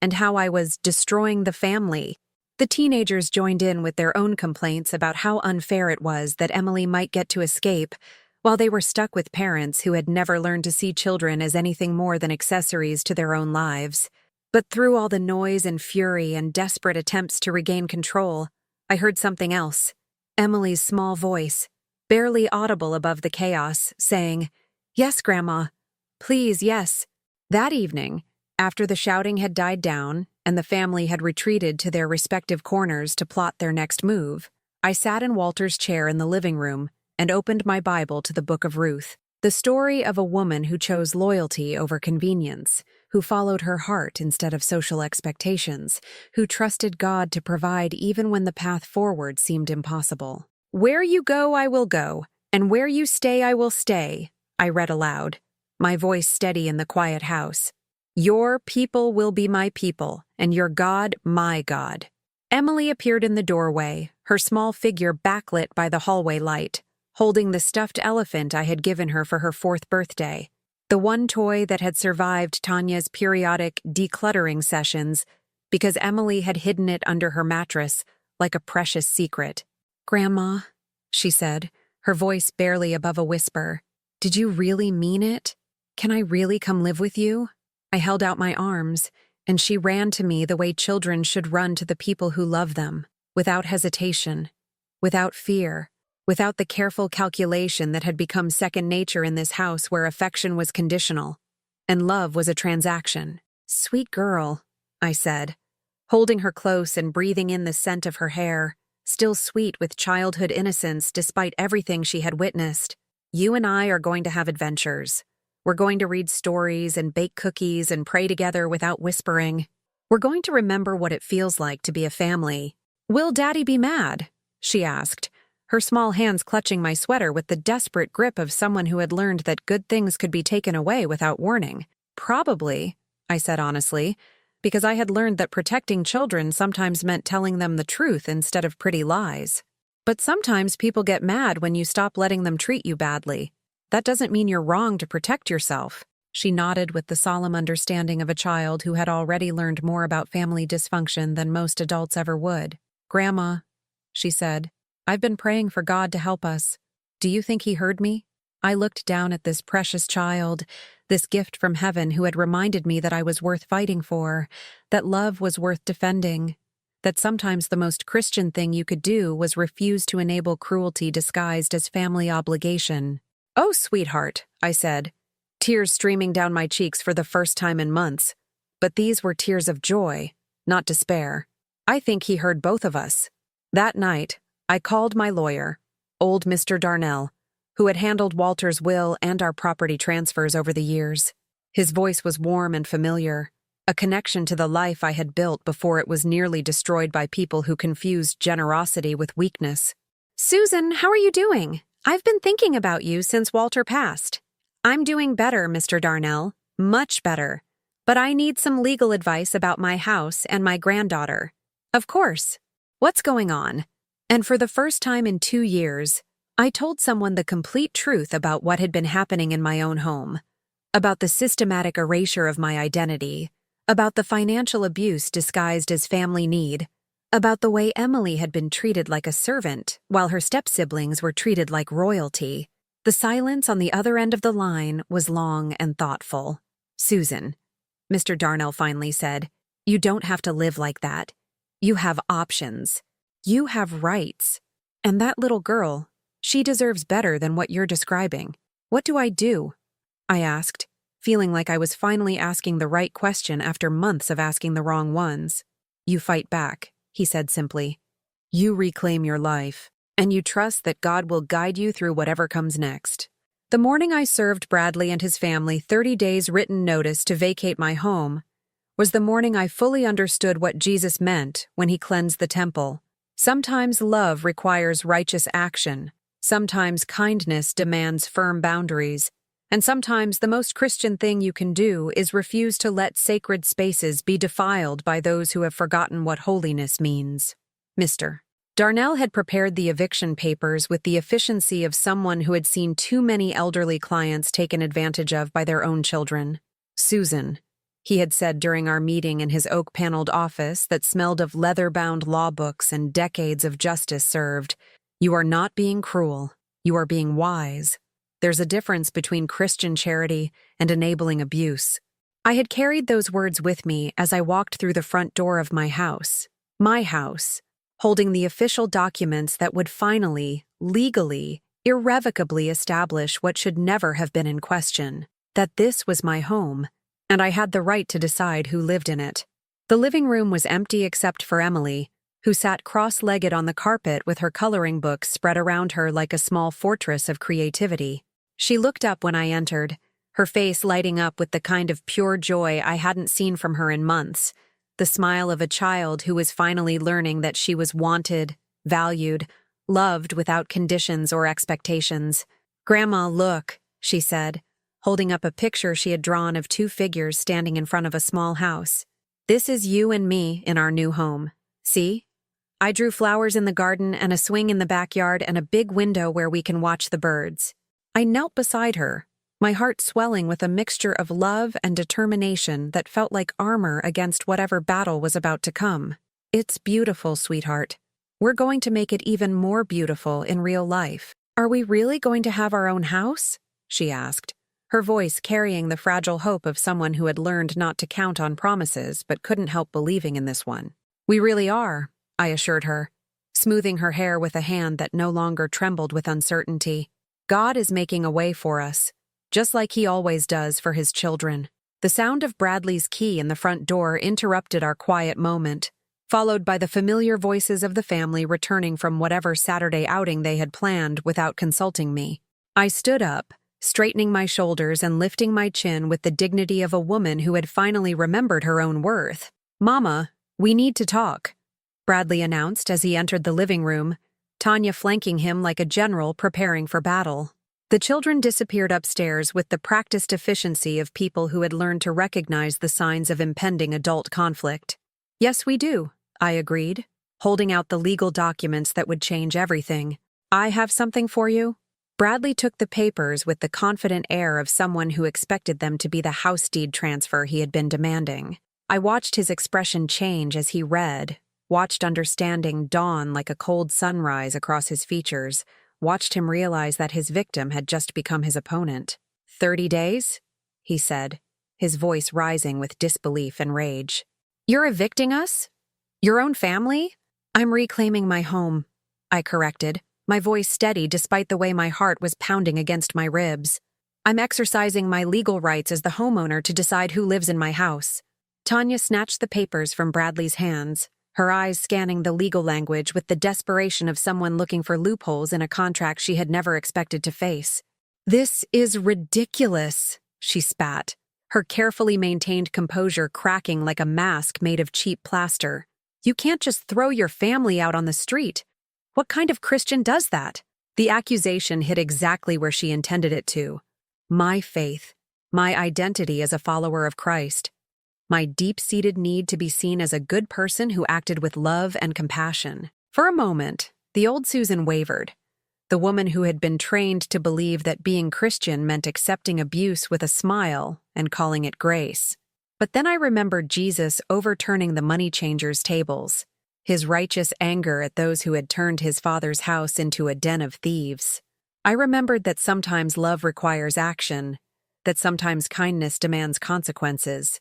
and how I was destroying the family. The teenagers joined in with their own complaints about how unfair it was that Emily might get to escape, while they were stuck with parents who had never learned to see children as anything more than accessories to their own lives. But through all the noise and fury and desperate attempts to regain control, I heard something else. Emily's small voice, barely audible above the chaos, saying, "Yes, Grandma. Please, yes." That evening, after the shouting had died down and the family had retreated to their respective corners to plot their next move, I sat in Walter's chair in the living room and opened my Bible to the Book of Ruth, the story of a woman who chose loyalty over convenience, who followed her heart instead of social expectations, who trusted God to provide even when the path forward seemed impossible. "Where you go, I will go, and where you stay, I will stay," I read aloud, my voice steady in the quiet house. "Your people will be my people, and your God, my God." Emily appeared in the doorway, her small figure backlit by the hallway light, holding the stuffed elephant I had given her for her 4th birthday, the one toy that had survived Tanya's periodic decluttering sessions because Emily had hidden it under her mattress like a precious secret. "Grandma," she said, her voice barely above a whisper, "did you really mean it? Can I really come live with you?" I held out my arms, and she ran to me the way children should run to the people who love them, without hesitation, without fear, without the careful calculation that had become second nature in this house where affection was conditional, and love was a transaction. "Sweet girl," I said, holding her close and breathing in the scent of her hair, still sweet with childhood innocence despite everything she had witnessed. "You and I are going to have adventures. We're going to read stories and bake cookies and pray together without whispering. We're going to remember what it feels like to be a family." "Will Daddy be mad?" she asked, her small hands clutching my sweater with the desperate grip of someone who had learned that good things could be taken away without warning. "Probably," I said honestly, because I had learned that protecting children sometimes meant telling them the truth instead of pretty lies. "But sometimes people get mad when you stop letting them treat you badly. That doesn't mean you're wrong to protect yourself." She nodded with the solemn understanding of a child who had already learned more about family dysfunction than most adults ever would. "Grandma," she said, "I've been praying for God to help us. Do you think He heard me?" I looked down at this precious child, this gift from heaven who had reminded me that I was worth fighting for, that love was worth defending, that sometimes the most Christian thing you could do was refuse to enable cruelty disguised as family obligation. "Oh, sweetheart," I said, tears streaming down my cheeks for the first time in months. But these were tears of joy, not despair. "I think He heard both of us." That night, I called my lawyer, old Mr. Darnell, who had handled Walter's will and our property transfers over the years. His voice was warm and familiar, a connection to the life I had built before it was nearly destroyed by people who confused generosity with weakness. "Susan, how are you doing? I've been thinking about you since Walter passed." "I'm doing better, Mr. Darnell, much better. But I need some legal advice about my house and my granddaughter." "Of course. What's going on?" And for the first time in 2 years, I told someone the complete truth about what had been happening in my own home, about the systematic erasure of my identity, about the financial abuse disguised as family need, about the way Emily had been treated like a servant while her step-siblings were treated like royalty. The silence on the other end of the line was long and thoughtful. "Susan," Mr. Darnell finally said, "you don't have to live like that. You have options. You have rights. And that little girl, she deserves better than what you're describing. What do I do?" I asked, feeling like I was finally asking the right question after months of asking the wrong ones. "You fight back," he said simply. "You reclaim your life, and you trust that God will guide you through whatever comes next." The morning I served Bradley and his family 30 days written notice to vacate my home was the morning I fully understood what Jesus meant when He cleansed the temple. Sometimes love requires righteous action, sometimes kindness demands firm boundaries, and sometimes the most Christian thing you can do is refuse to let sacred spaces be defiled by those who have forgotten what holiness means. Mr. Darnell had prepared the eviction papers with the efficiency of someone who had seen too many elderly clients taken advantage of by their own children. "Susan," he had said during our meeting in his oak-paneled office that smelled of leather-bound law books and decades of justice served, "you are not being cruel. You are being wise. There's a difference between Christian charity and enabling abuse. I had carried those words with me as I walked through the front door of my house, holding the official documents that would finally, legally, irrevocably establish what should never have been in question, that this was my home, and I had the right to decide who lived in it. The living room was empty except for Emily, who sat cross-legged on the carpet with her coloring books spread around her like a small fortress of creativity. She looked up when I entered, her face lighting up with the kind of pure joy I hadn't seen from her in months, the smile of a child who was finally learning that she was wanted, valued, loved without conditions or expectations. "Grandma, look," she said, holding up a picture she had drawn of two figures standing in front of a small house. "This is you and me in our new home. See? I drew flowers in the garden and a swing in the backyard and a big window where we can watch the birds." I knelt beside her, my heart swelling with a mixture of love and determination that felt like armor against whatever battle was about to come. "It's beautiful, sweetheart. We're going to make it even more beautiful in real life. Are we really going to have our own house?" she asked, her voice carrying the fragile hope of someone who had learned not to count on promises but couldn't help believing in this one. "We really are," I assured her, smoothing her hair with a hand that no longer trembled with uncertainty. "God is making a way for us, just like He always does for His children." The sound of Bradley's key in the front door interrupted our quiet moment, followed by the familiar voices of the family returning from whatever Saturday outing they had planned without consulting me. I stood up, straightening my shoulders and lifting my chin with the dignity of a woman who had finally remembered her own worth. "Mama, we need to talk," Bradley announced as he entered the living room, Tanya flanking him like a general preparing for battle. The children disappeared upstairs with the practiced efficiency of people who had learned to recognize the signs of impending adult conflict. "Yes, we do," I agreed, holding out the legal documents that would change everything. "I have something for you." Bradley took the papers with the confident air of someone who expected them to be the house deed transfer he had been demanding. I watched his expression change as he read, watched understanding dawn like a cold sunrise across his features, watched him realize that his victim had just become his opponent. 30 days? He said, his voice rising with disbelief and rage. "You're evicting us? Your own family?" "I'm reclaiming my home," I corrected, my voice steady despite the way my heart was pounding against my ribs. "I'm exercising my legal rights as the homeowner to decide who lives in my house." Tanya snatched the papers from Bradley's hands, her eyes scanning the legal language with the desperation of someone looking for loopholes in a contract she had never expected to face. "This is ridiculous," she spat, her carefully maintained composure cracking like a mask made of cheap plaster. "You can't just throw your family out on the street. What kind of Christian does that?" The accusation hit exactly where she intended it to. My faith, my identity as a follower of Christ, my deep-seated need to be seen as a good person who acted with love and compassion. For a moment, the old Susan wavered, the woman who had been trained to believe that being Christian meant accepting abuse with a smile and calling it grace. But then I remembered Jesus overturning the money changers' tables, his righteous anger at those who had turned his Father's house into a den of thieves. I remembered that sometimes love requires action, that sometimes kindness demands consequences,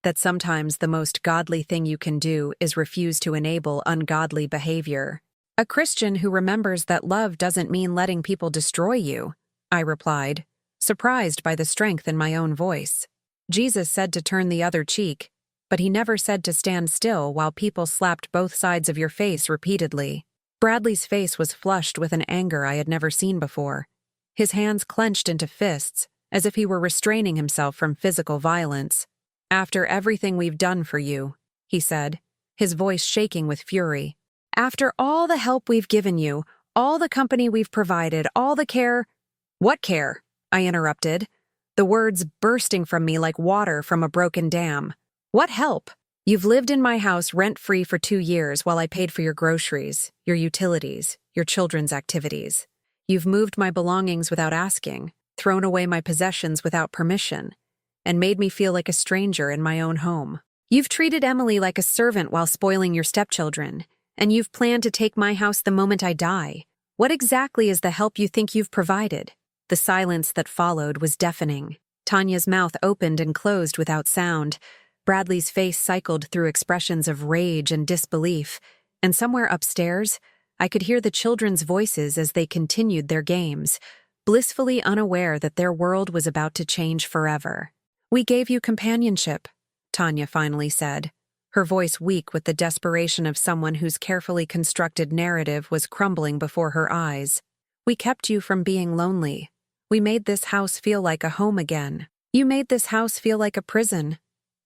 that sometimes the most godly thing you can do is refuse to enable ungodly behavior. "A Christian who remembers that love doesn't mean letting people destroy you," I replied, surprised by the strength in my own voice. Jesus said to turn the other cheek, but he never said to stand still while people slapped both sides of your face repeatedly. Bradley's face was flushed with an anger I had never seen before. His hands clenched into fists, as if he were restraining himself from physical violence. "After everything we've done for you," he said, his voice shaking with fury. "After all the help we've given you, all the company we've provided, all the care—" "What care?" I interrupted, the words bursting from me like water from a broken dam. "What help? You've lived in my house rent-free for 2 years while I paid for your groceries, your utilities, your children's activities. You've moved my belongings without asking, thrown away my possessions without permission, and made me feel like a stranger in my own home. You've treated Emily like a servant while spoiling your stepchildren, and you've planned to take my house the moment I die. What exactly is the help you think you've provided?" The silence that followed was deafening. Tanya's mouth opened and closed without sound. Bradley's face cycled through expressions of rage and disbelief, and somewhere upstairs, I could hear the children's voices as they continued their games, blissfully unaware that their world was about to change forever. "We gave you companionship," Tanya finally said, her voice weak with the desperation of someone whose carefully constructed narrative was crumbling before her eyes. "We kept you from being lonely. We made this house feel like a home again. You made this house feel like a prison,"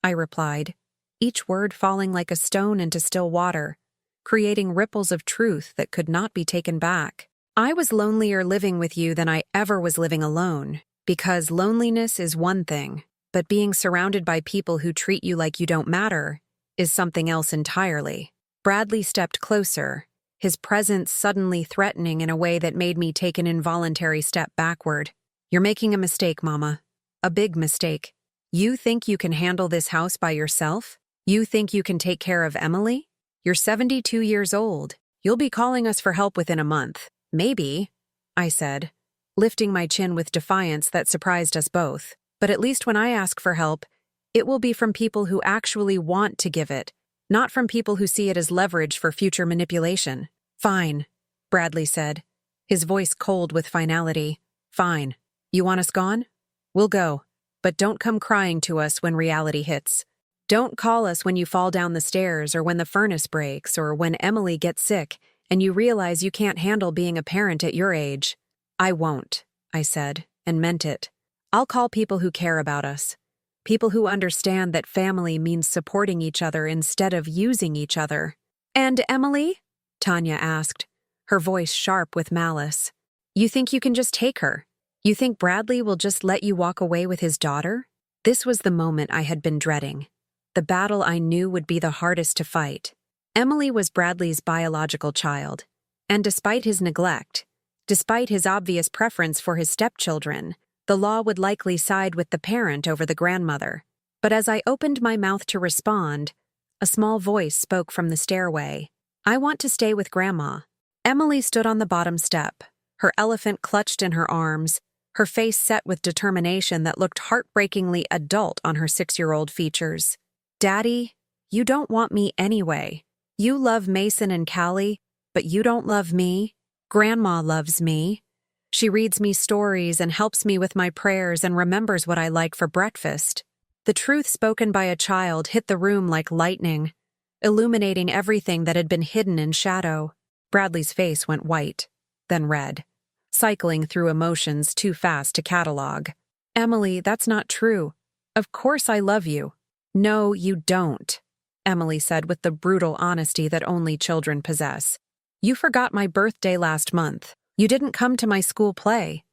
I replied, each word falling like a stone into still water, creating ripples of truth that could not be taken back. "I was lonelier living with you than I ever was living alone, because loneliness is one thing, but being surrounded by people who treat you like you don't matter is something else entirely." Bradley stepped closer, his presence suddenly threatening in a way that made me take an involuntary step backward. "You're making a mistake, Mama. A big mistake. You think you can handle this house by yourself? You think you can take care of Emily? You're 72 years old. You'll be calling us for help within a month. Maybe," I said, lifting my chin with defiance that surprised us both. "But at least when I ask for help, it will be from people who actually want to give it, not from people who see it as leverage for future manipulation." "Fine," Bradley said, his voice cold with finality. "Fine. You want us gone? We'll go. But don't come crying to us when reality hits. Don't call us when you fall down the stairs or when the furnace breaks or when Emily gets sick and you realize you can't handle being a parent at your age." "I won't," I said, and meant it. "I'll call people who care about us. People who understand that family means supporting each other instead of using each other." "And Emily?" Tanya asked, her voice sharp with malice. "You think you can just take her? You think Bradley will just let you walk away with his daughter?" This was the moment I had been dreading, the battle I knew would be the hardest to fight. Emily was Bradley's biological child, and despite his neglect, despite his obvious preference for his stepchildren, the law would likely side with the parent over the grandmother. But as I opened my mouth to respond, a small voice spoke from the stairway. "I want to stay with Grandma." Emily stood on the bottom step, her elephant clutched in her arms, her face set with determination that looked heartbreakingly adult on her 6-year-old features. "Daddy, you don't want me anyway. You love Mason and Callie, but you don't love me. Grandma loves me. She reads me stories and helps me with my prayers and remembers what I like for breakfast." The truth spoken by a child hit the room like lightning, illuminating everything that had been hidden in shadow. Bradley's face went white, then red, cycling through emotions too fast to catalog. "Emily, that's not true. Of course I love you." "No, you don't," Emily said with the brutal honesty that only children possess. "You forgot my birthday last month. You didn't come to my school play.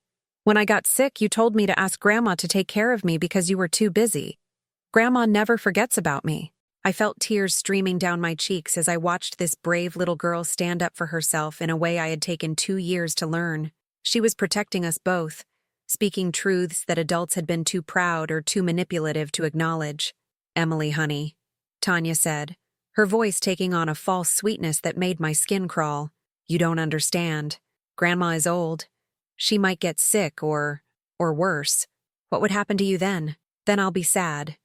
When I got sick, you told me to ask Grandma to take care of me because you were too busy. Grandma never forgets about me." I felt tears streaming down my cheeks as I watched this brave little girl stand up for herself in a way I had taken 2 years to learn. She was protecting us both, speaking truths that adults had been too proud or too manipulative to acknowledge. "Emily, honey," Tanya said, her voice taking on a false sweetness that made my skin crawl. "You don't understand. Grandma is old. She might get sick or worse. What would happen to you then? Then I'll be sad,"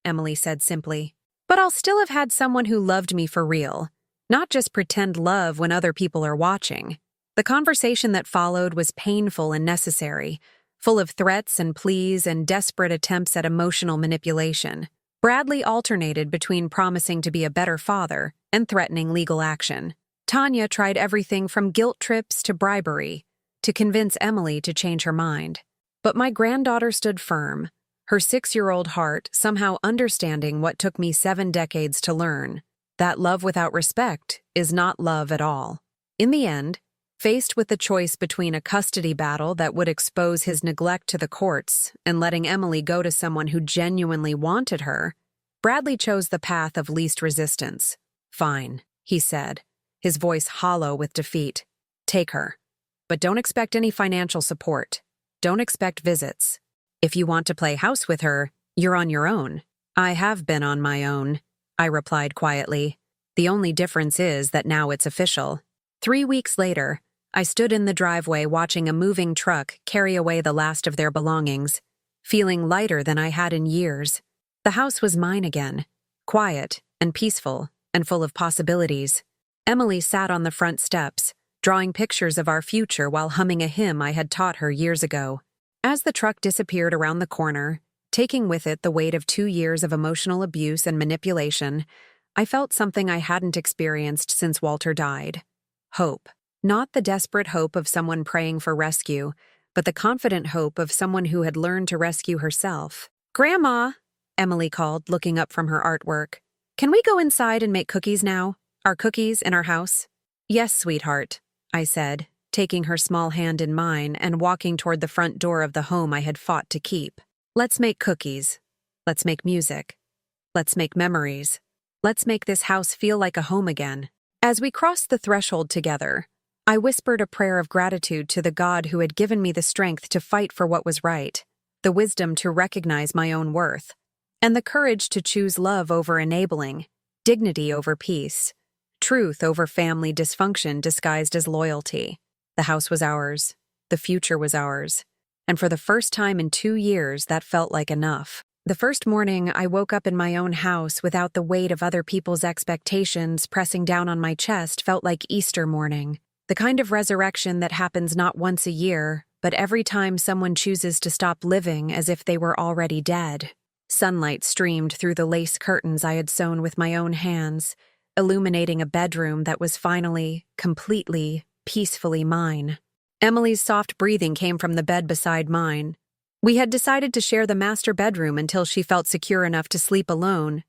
Emily said simply. "But I'll still have had someone who loved me for real, not just pretend love when other people are watching." The conversation that followed was painful and necessary, full of threats and pleas and desperate attempts at emotional manipulation. Bradley alternated between promising to be a better father and threatening legal action. Tanya tried everything from guilt trips to bribery to convince Emily to change her mind. But my granddaughter stood firm, her 6-year-old heart somehow understanding what took me 7 decades to learn, that love without respect is not love at all. In the end, faced with the choice between a custody battle that would expose his neglect to the courts and letting Emily go to someone who genuinely wanted her, Bradley chose the path of least resistance. "Fine," he said, his voice hollow with defeat. "Take her. But don't expect any financial support. Don't expect visits. If you want to play house with her, you're on your own." "I have been on my own," I replied quietly. "The only difference is that now it's official." 3 weeks later, I stood in the driveway watching a moving truck carry away the last of their belongings. feeling lighter than I had in years. The house was mine again, quiet and peaceful and full of possibilities. Emily sat on the front steps, drawing pictures of our future while humming a hymn I had taught her years ago. As the truck disappeared around the corner, taking with it the weight of 2 years of emotional abuse and manipulation, I felt something I hadn't experienced since Walter died. Hope. Not the desperate hope of someone praying for rescue, but the confident hope of someone who had learned to rescue herself. "Grandma," Emily called, looking up from her artwork. "Can we go inside and make cookies now? Our cookies in our house?" "Yes, sweetheart," I said, taking her small hand in mine and walking toward the front door of the home I had fought to keep. "Let's make cookies. Let's make music. Let's make memories. Let's make this house feel like a home again." As we crossed the threshold together, I whispered a prayer of gratitude to the God who had given me the strength to fight for what was right, the wisdom to recognize my own worth, and the courage to choose love over enabling, dignity over peace, truth over family dysfunction disguised as loyalty. The house was ours. The future was ours. And for the first time in 2 years, that felt like enough. The first morning, I woke up in my own house without the weight of other people's expectations pressing down on my chest felt like Easter morning. The kind of resurrection that happens not once a year, but every time someone chooses to stop living as if they were already dead. Sunlight streamed through the lace curtains I had sewn with my own hands, illuminating a bedroom that was finally, completely, peacefully mine. Emily's soft breathing came from the bed beside mine. We had decided to share the master bedroom until she felt secure enough to sleep alone,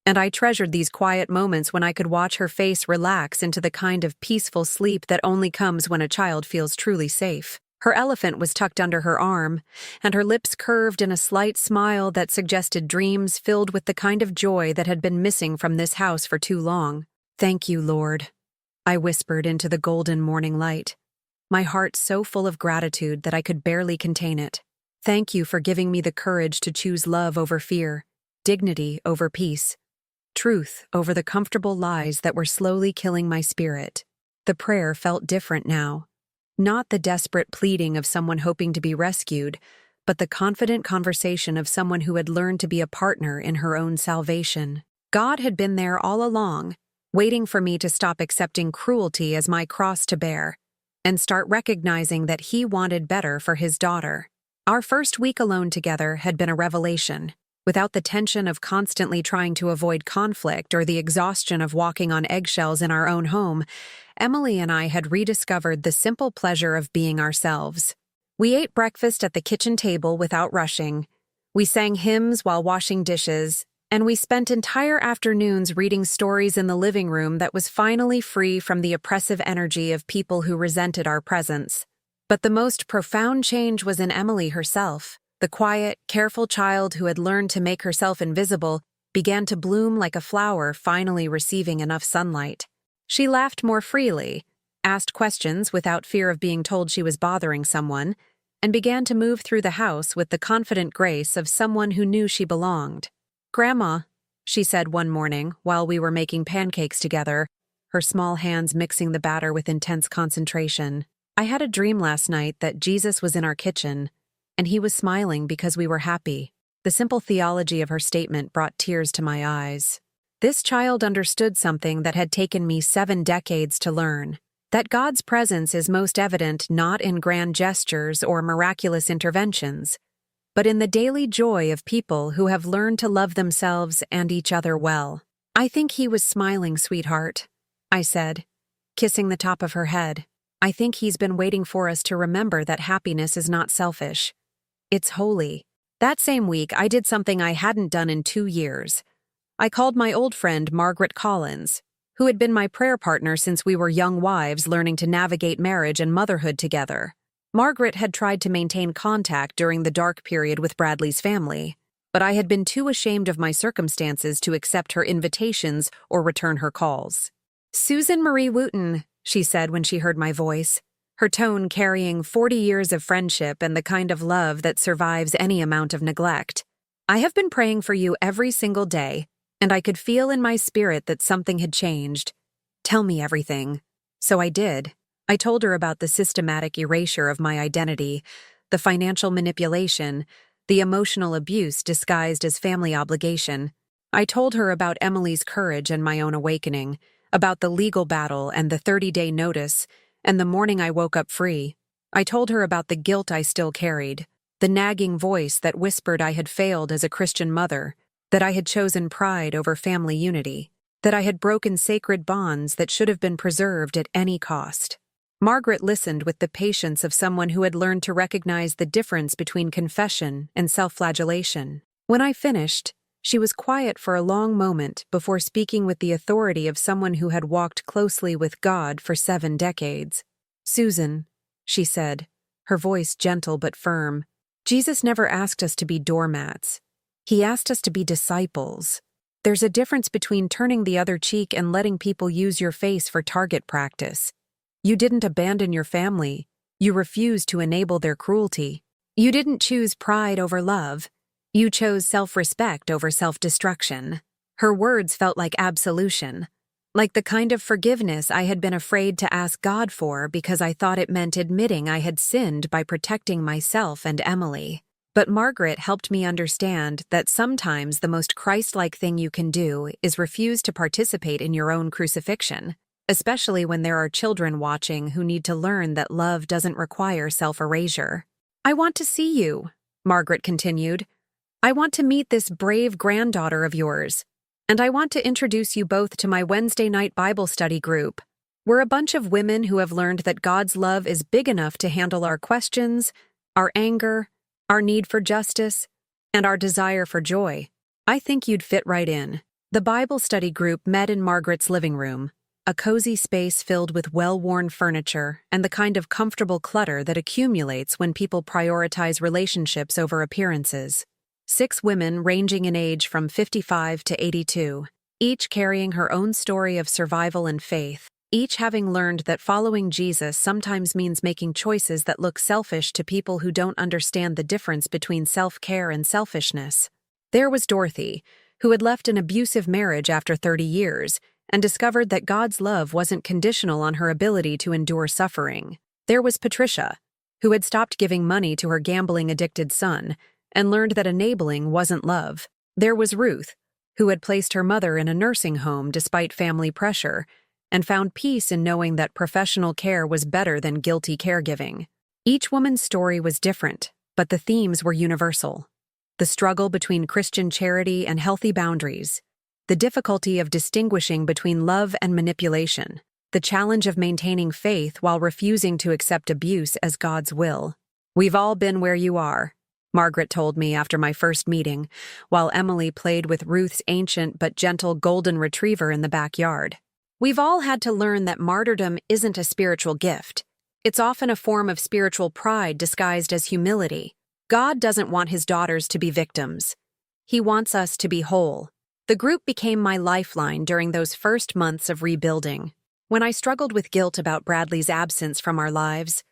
and I treasured these quiet moments when I could watch her face relax into the kind of peaceful sleep that only comes when a child feels truly safe. Her elephant was tucked under her arm, and her lips curved in a slight smile that suggested dreams filled with the kind of joy that had been missing from this house for too long. "Thank you, Lord," I whispered into the golden morning light, my heart so full of gratitude that I could barely contain it. "Thank you for giving me the courage to choose love over fear, dignity over peace, truth over the comfortable lies that were slowly killing my spirit." The prayer felt different now. Not the desperate pleading of someone hoping to be rescued, but the confident conversation of someone who had learned to be a partner in her own salvation. God had been there all along, waiting for me to stop accepting cruelty as my cross to bear, and start recognizing that He wanted better for His daughter. Our first week alone together had been a revelation. Without the tension of constantly trying to avoid conflict or the exhaustion of walking on eggshells in our own home, Emily and I had rediscovered the simple pleasure of being ourselves. We ate breakfast at the kitchen table without rushing. We sang hymns while washing dishes, and we spent entire afternoons reading stories in the living room that was finally free from the oppressive energy of people who resented our presence. But the most profound change was in Emily herself. The quiet, careful child who had learned to make herself invisible began to bloom like a flower finally receiving enough sunlight. She laughed more freely, asked questions without fear of being told she was bothering someone, and began to move through the house with the confident grace of someone who knew she belonged. "Grandma," she said one morning while we were making pancakes together, her small hands mixing the batter with intense concentration, "I had a dream last night that Jesus was in our kitchen, and He was smiling because we were happy." The simple theology of her statement brought tears to my eyes. This child understood something that had taken me 7 decades to learn, that God's presence is most evident not in grand gestures or miraculous interventions, but in the daily joy of people who have learned to love themselves and each other well. "I think He was smiling, sweetheart," I said, kissing the top of her head. "I think He's been waiting for us to remember that happiness is not selfish. It's holy." That same week, I did something I hadn't done in 2 years. I called my old friend Margaret Collins, who had been my prayer partner since we were young wives learning to navigate marriage and motherhood together. Margaret had tried to maintain contact during the dark period with Bradley's family, but I had been too ashamed of my circumstances to accept her invitations or return her calls. "Susan Marie Wooten," she said when she heard my voice, her tone carrying 40 years of friendship and the kind of love that survives any amount of neglect. "I have been praying for you every single day, and I could feel in my spirit that something had changed. Tell me everything." So I did. I told her about the systematic erasure of my identity, the financial manipulation, the emotional abuse disguised as family obligation. I told her about Emily's courage and my own awakening, about the legal battle and the 30-day notice, and the morning I woke up free. I told her about the guilt I still carried, the nagging voice that whispered I had failed as a Christian mother, that I had chosen pride over family unity, that I had broken sacred bonds that should have been preserved at any cost. Margaret listened with the patience of someone who had learned to recognize the difference between confession and self-flagellation. When I finished, she was quiet for a long moment before speaking with the authority of someone who had walked closely with God for 7 decades. "Susan," she said, her voice gentle but firm, "Jesus never asked us to be doormats. He asked us to be disciples. There's a difference between turning the other cheek and letting people use your face for target practice. You didn't abandon your family. You refused to enable their cruelty. You didn't choose pride over love. You chose self-respect over self-destruction." Her words felt like absolution, like the kind of forgiveness I had been afraid to ask God for because I thought it meant admitting I had sinned by protecting myself and Emily. But Margaret helped me understand that sometimes the most Christ-like thing you can do is refuse to participate in your own crucifixion, especially when there are children watching who need to learn that love doesn't require self-erasure. "I want to see you," Margaret continued. "I want to meet this brave granddaughter of yours, and I want to introduce you both to my Wednesday night Bible study group. We're a bunch of women who have learned that God's love is big enough to handle our questions, our anger, our need for justice, and our desire for joy. I think you'd fit right in." The Bible study group met in Margaret's living room, a cozy space filled with well-worn furniture and the kind of comfortable clutter that accumulates when people prioritize relationships over appearances. 6 women ranging in age from 55 to 82, each carrying her own story of survival and faith, each having learned that following Jesus sometimes means making choices that look selfish to people who don't understand the difference between self-care and selfishness. There was Dorothy, who had left an abusive marriage after 30 years and discovered that God's love wasn't conditional on her ability to endure suffering. There was Patricia, who had stopped giving money to her gambling-addicted son and learned that enabling wasn't love. There was Ruth, who had placed her mother in a nursing home despite family pressure and found peace in knowing that professional care was better than guilty caregiving. Each woman's story was different, but the themes were universal. The struggle between Christian charity and healthy boundaries, the difficulty of distinguishing between love and manipulation, the challenge of maintaining faith while refusing to accept abuse as God's will. "We've all been where you are," Margaret told me after my first meeting, while Emily played with Ruth's ancient but gentle golden retriever in the backyard. "We've all had to learn that martyrdom isn't a spiritual gift. It's often a form of spiritual pride disguised as humility. God doesn't want his daughters to be victims. He wants us to be whole." The group became my lifeline during those first months of rebuilding. When I struggled with guilt about Bradley's absence from our lives,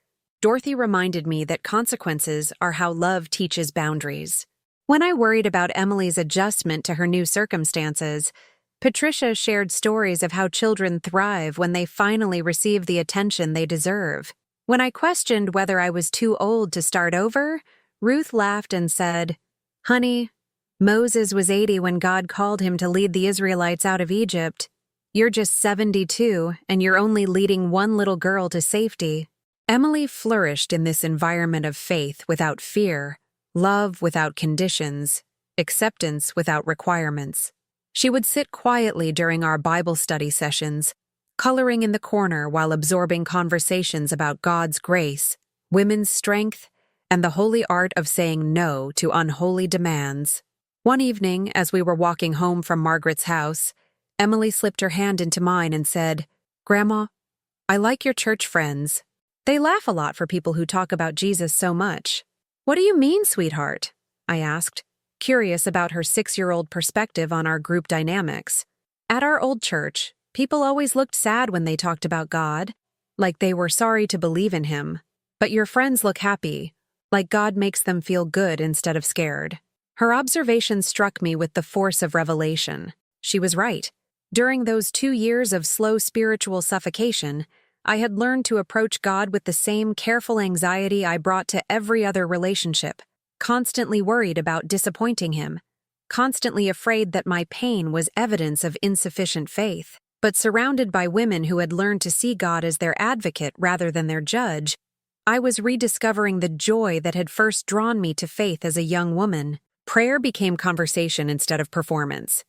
Dorothy reminded me that consequences are how love teaches boundaries. When I worried about Emily's adjustment to her new circumstances, Patricia shared stories of how children thrive when they finally receive the attention they deserve. When I questioned whether I was too old to start over, Ruth laughed and said, "Honey, Moses was 80 when God called him to lead the Israelites out of Egypt. You're just 72, and you're only leading one little girl to safety." Emily flourished in this environment of faith without fear, love without conditions, acceptance without requirements. She would sit quietly during our Bible study sessions, coloring in the corner while absorbing conversations about God's grace, women's strength, and the holy art of saying no to unholy demands. One evening, as we were walking home from Margaret's house, Emily slipped her hand into mine and said, "Grandma, I like your church friends. They laugh a lot for people who talk about Jesus so much." "What do you mean, sweetheart?" I asked, curious about her 6-year-old perspective on our group dynamics. "At our old church, people always looked sad when they talked about God, like they were sorry to believe in him. But your friends look happy, like God makes them feel good instead of scared." Her observation struck me with the force of revelation. She was right. During those 2 years of slow spiritual suffocation, I had learned to approach God with the same careful anxiety I brought to every other relationship. constantly worried about disappointing him, constantly afraid that my pain was evidence of insufficient faith. But surrounded by women who had learned to see God as their advocate rather than their judge, I was rediscovering the joy that had first drawn me to faith as a young woman. Prayer became conversation instead of performance.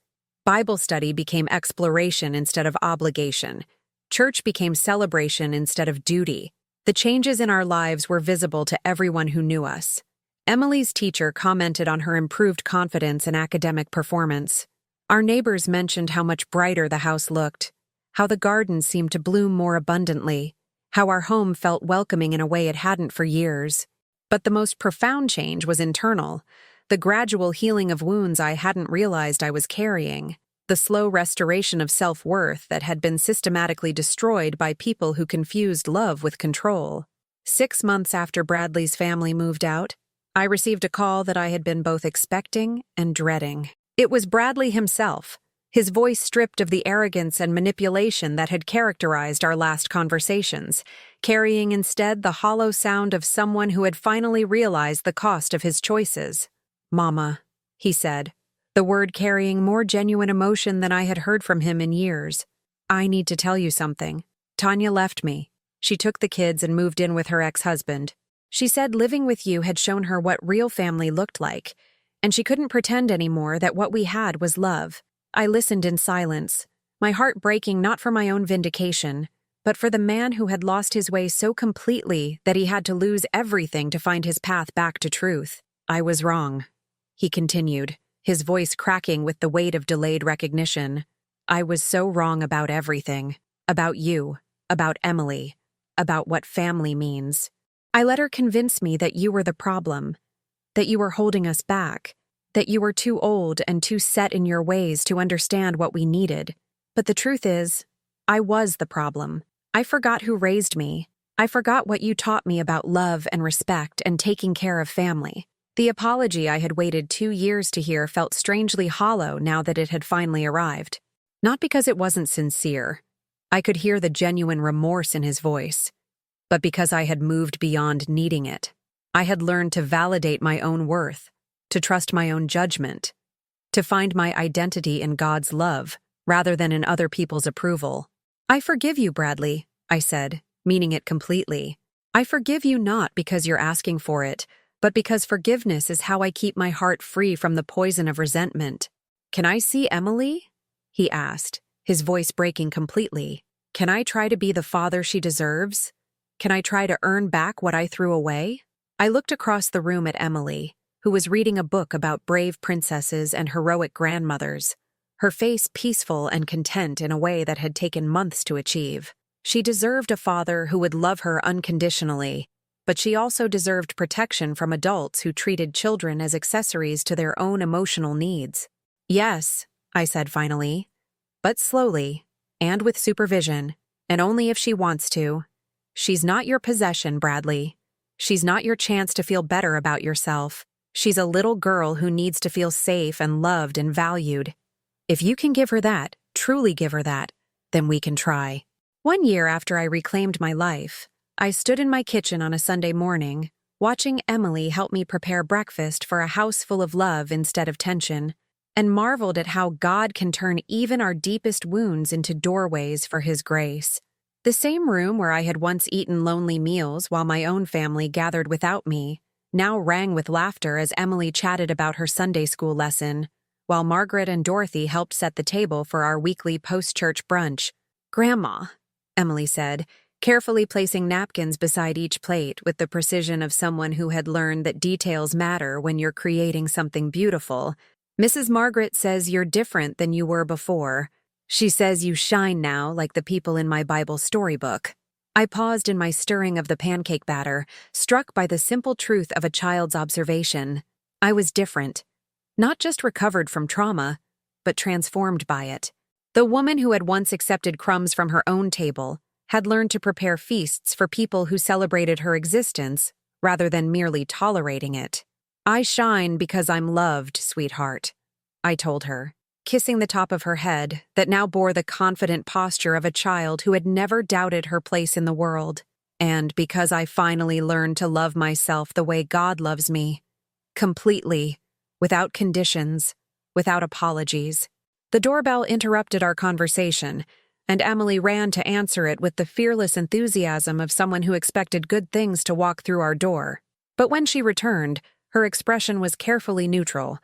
Bible study became exploration instead of obligation. Church became celebration instead of duty. The changes in our lives were visible to everyone who knew us. Emily's teacher commented on her improved confidence and academic performance. Our neighbors mentioned how much brighter the house looked, how the garden seemed to bloom more abundantly, how our home felt welcoming in a way it hadn't for years. But the most profound change was internal, the gradual healing of wounds I hadn't realized I was carrying, the slow restoration of self-worth that had been systematically destroyed by people who confused love with control. 6 months after Bradley's family moved out, I received a call that I had been both expecting and dreading. It was Bradley himself, his voice stripped of the arrogance and manipulation that had characterized our last conversations, carrying instead the hollow sound of someone who had finally realized the cost of his choices. "Mama," he said, the word carrying more genuine emotion than I had heard from him in years. "I need to tell you something. Tanya left me. She took the kids and moved in with her ex-husband. She said living with you had shown her what real family looked like, and she couldn't pretend anymore that what we had was love." I listened in silence, my heart breaking not for my own vindication, but for the man who had lost his way so completely that he had to lose everything to find his path back to truth. "I was wrong," he continued, his voice cracking with the weight of delayed recognition. "I was so wrong about everything. About you, about Emily, about what family means. I let her convince me that you were the problem, that you were holding us back, that you were too old and too set in your ways to understand what we needed. But the truth is, I was the problem. I forgot who raised me. I forgot what you taught me about love and respect and taking care of family." The apology I had waited 2 years to hear felt strangely hollow now that it had finally arrived. Not because it wasn't sincere. I could hear the genuine remorse in his voice. But because I had moved beyond needing it. I had learned to validate my own worth, to trust my own judgment, to find my identity in God's love rather than in other people's approval. "I forgive you, Bradley," I said, meaning it completely. "I forgive you not because you're asking for it, but because forgiveness is how I keep my heart free from the poison of resentment." "Can I see Emily?" he asked, his voice breaking completely. "Can I try to be the father she deserves? Can I try to earn back what I threw away?" I looked across the room at Emily, who was reading a book about brave princesses and heroic grandmothers, her face peaceful and content in a way that had taken months to achieve. She deserved a father who would love her unconditionally, but she also deserved protection from adults who treated children as accessories to their own emotional needs. "Yes," I said finally, "but slowly, and with supervision, and only if she wants to. She's not your possession, Bradley. She's not your chance to feel better about yourself. She's a little girl who needs to feel safe and loved and valued. If you can give her that, truly give her that, then we can try." 1 year after I reclaimed my life, I stood in my kitchen on a Sunday morning, watching Emily help me prepare breakfast for a house full of love instead of tension, and marveled at how God can turn even our deepest wounds into doorways for His grace. The same room where I had once eaten lonely meals while my own family gathered without me now rang with laughter as Emily chatted about her Sunday school lesson, while Margaret and Dorothy helped set the table for our weekly post-church brunch. "Grandma," Emily said, carefully placing napkins beside each plate with the precision of someone who had learned that details matter when you're creating something beautiful, "Mrs. Margaret says you're different than you were before. She says you shine now like the people in my Bible storybook." I paused in my stirring of the pancake batter, struck by the simple truth of a child's observation. I was different. Not just recovered from trauma, but transformed by it. The woman who had once accepted crumbs from her own table had learned to prepare feasts for people who celebrated her existence rather than merely tolerating it. "I shine because I'm loved, sweetheart," I told her, kissing the top of her head that now bore the confident posture of a child who had never doubted her place in the world. "And because I finally learned to love myself the way God loves me." Completely. Without conditions. Without apologies. The doorbell interrupted our conversation, and Emily ran to answer it with the fearless enthusiasm of someone who expected good things to walk through our door. But when she returned, her expression was carefully neutral,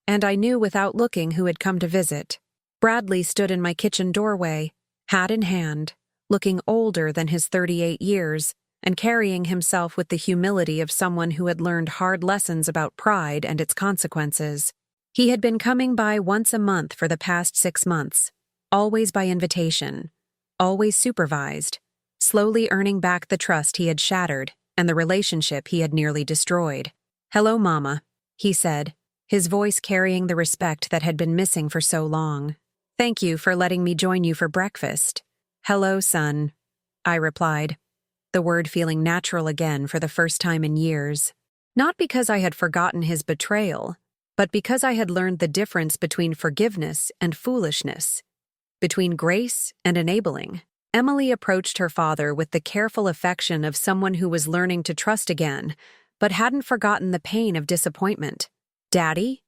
and I knew without looking who had come to visit. Bradley stood in my kitchen doorway, hat in hand, looking older than his 38 years, and carrying himself with the humility of someone who had learned hard lessons about pride and its consequences. He had been coming by once a month for the past 6 months, always by invitation, always supervised, slowly earning back the trust he had shattered and the relationship he had nearly destroyed. "Hello, Mama," he said, his voice carrying the respect that had been missing for so long. "Thank you for letting me join you for breakfast." "Hello, son," I replied, the word feeling natural again for the first time in years. Not because I had forgotten his betrayal, but because I had learned the difference between forgiveness and foolishness, between grace and enabling. Emily approached her father with the careful affection of someone who was learning to trust again, but hadn't forgotten the pain of disappointment. "Daddy,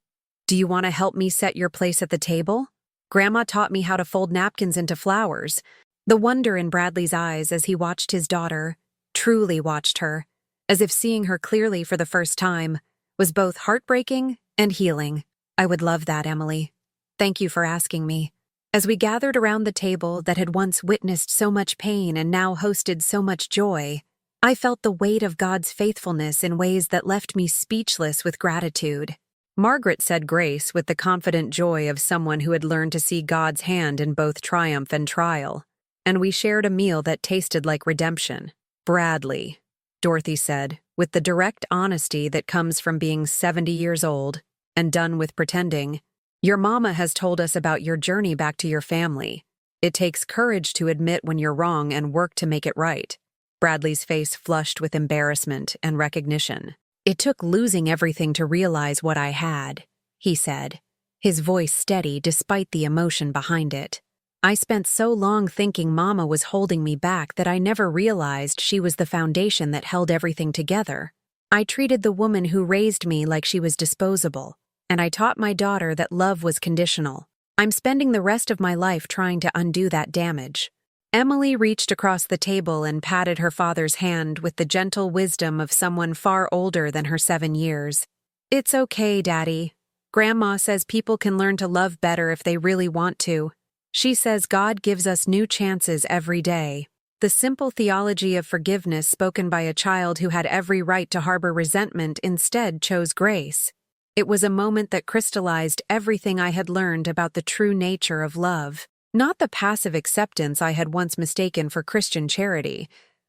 do you want to help me set your place at the table? Grandma taught me how to fold napkins into flowers." The wonder in Bradley's eyes as he watched his daughter, truly watched her, as if seeing her clearly for the first time, was both heartbreaking and healing. "I would love that, Emily. Thank you for asking me." As we gathered around the table that had once witnessed so much pain and now hosted so much joy, I felt the weight of God's faithfulness in ways that left me speechless with gratitude. Margaret said grace with the confident joy of someone who had learned to see God's hand in both triumph and trial, and we shared a meal that tasted like redemption. "Bradley," Dorothy said, with the direct honesty that comes from being 70 years old and done with pretending, "your mama has told us about your journey back to your family. It takes courage to admit when you're wrong and work to make it right." Bradley's face flushed with embarrassment and recognition. "It took losing everything to realize what I had," he said, his voice steady despite the emotion behind it. "I spent so long thinking Mama was holding me back that I never realized she was the foundation that held everything together. I treated the woman who raised me like she was disposable, and I taught my daughter that love was conditional. I'm spending the rest of my life trying to undo that damage." Emily reached across the table and patted her father's hand with the gentle wisdom of someone far older than her 7 years. "It's okay, Daddy. Grandma says people can learn to love better if they really want to. She says God gives us new chances every day." The simple theology of forgiveness spoken by a child who had every right to harbor resentment instead chose grace. It was a moment that crystallized everything I had learned about the true nature of love. Not the passive acceptance I had once mistaken for Christian charity,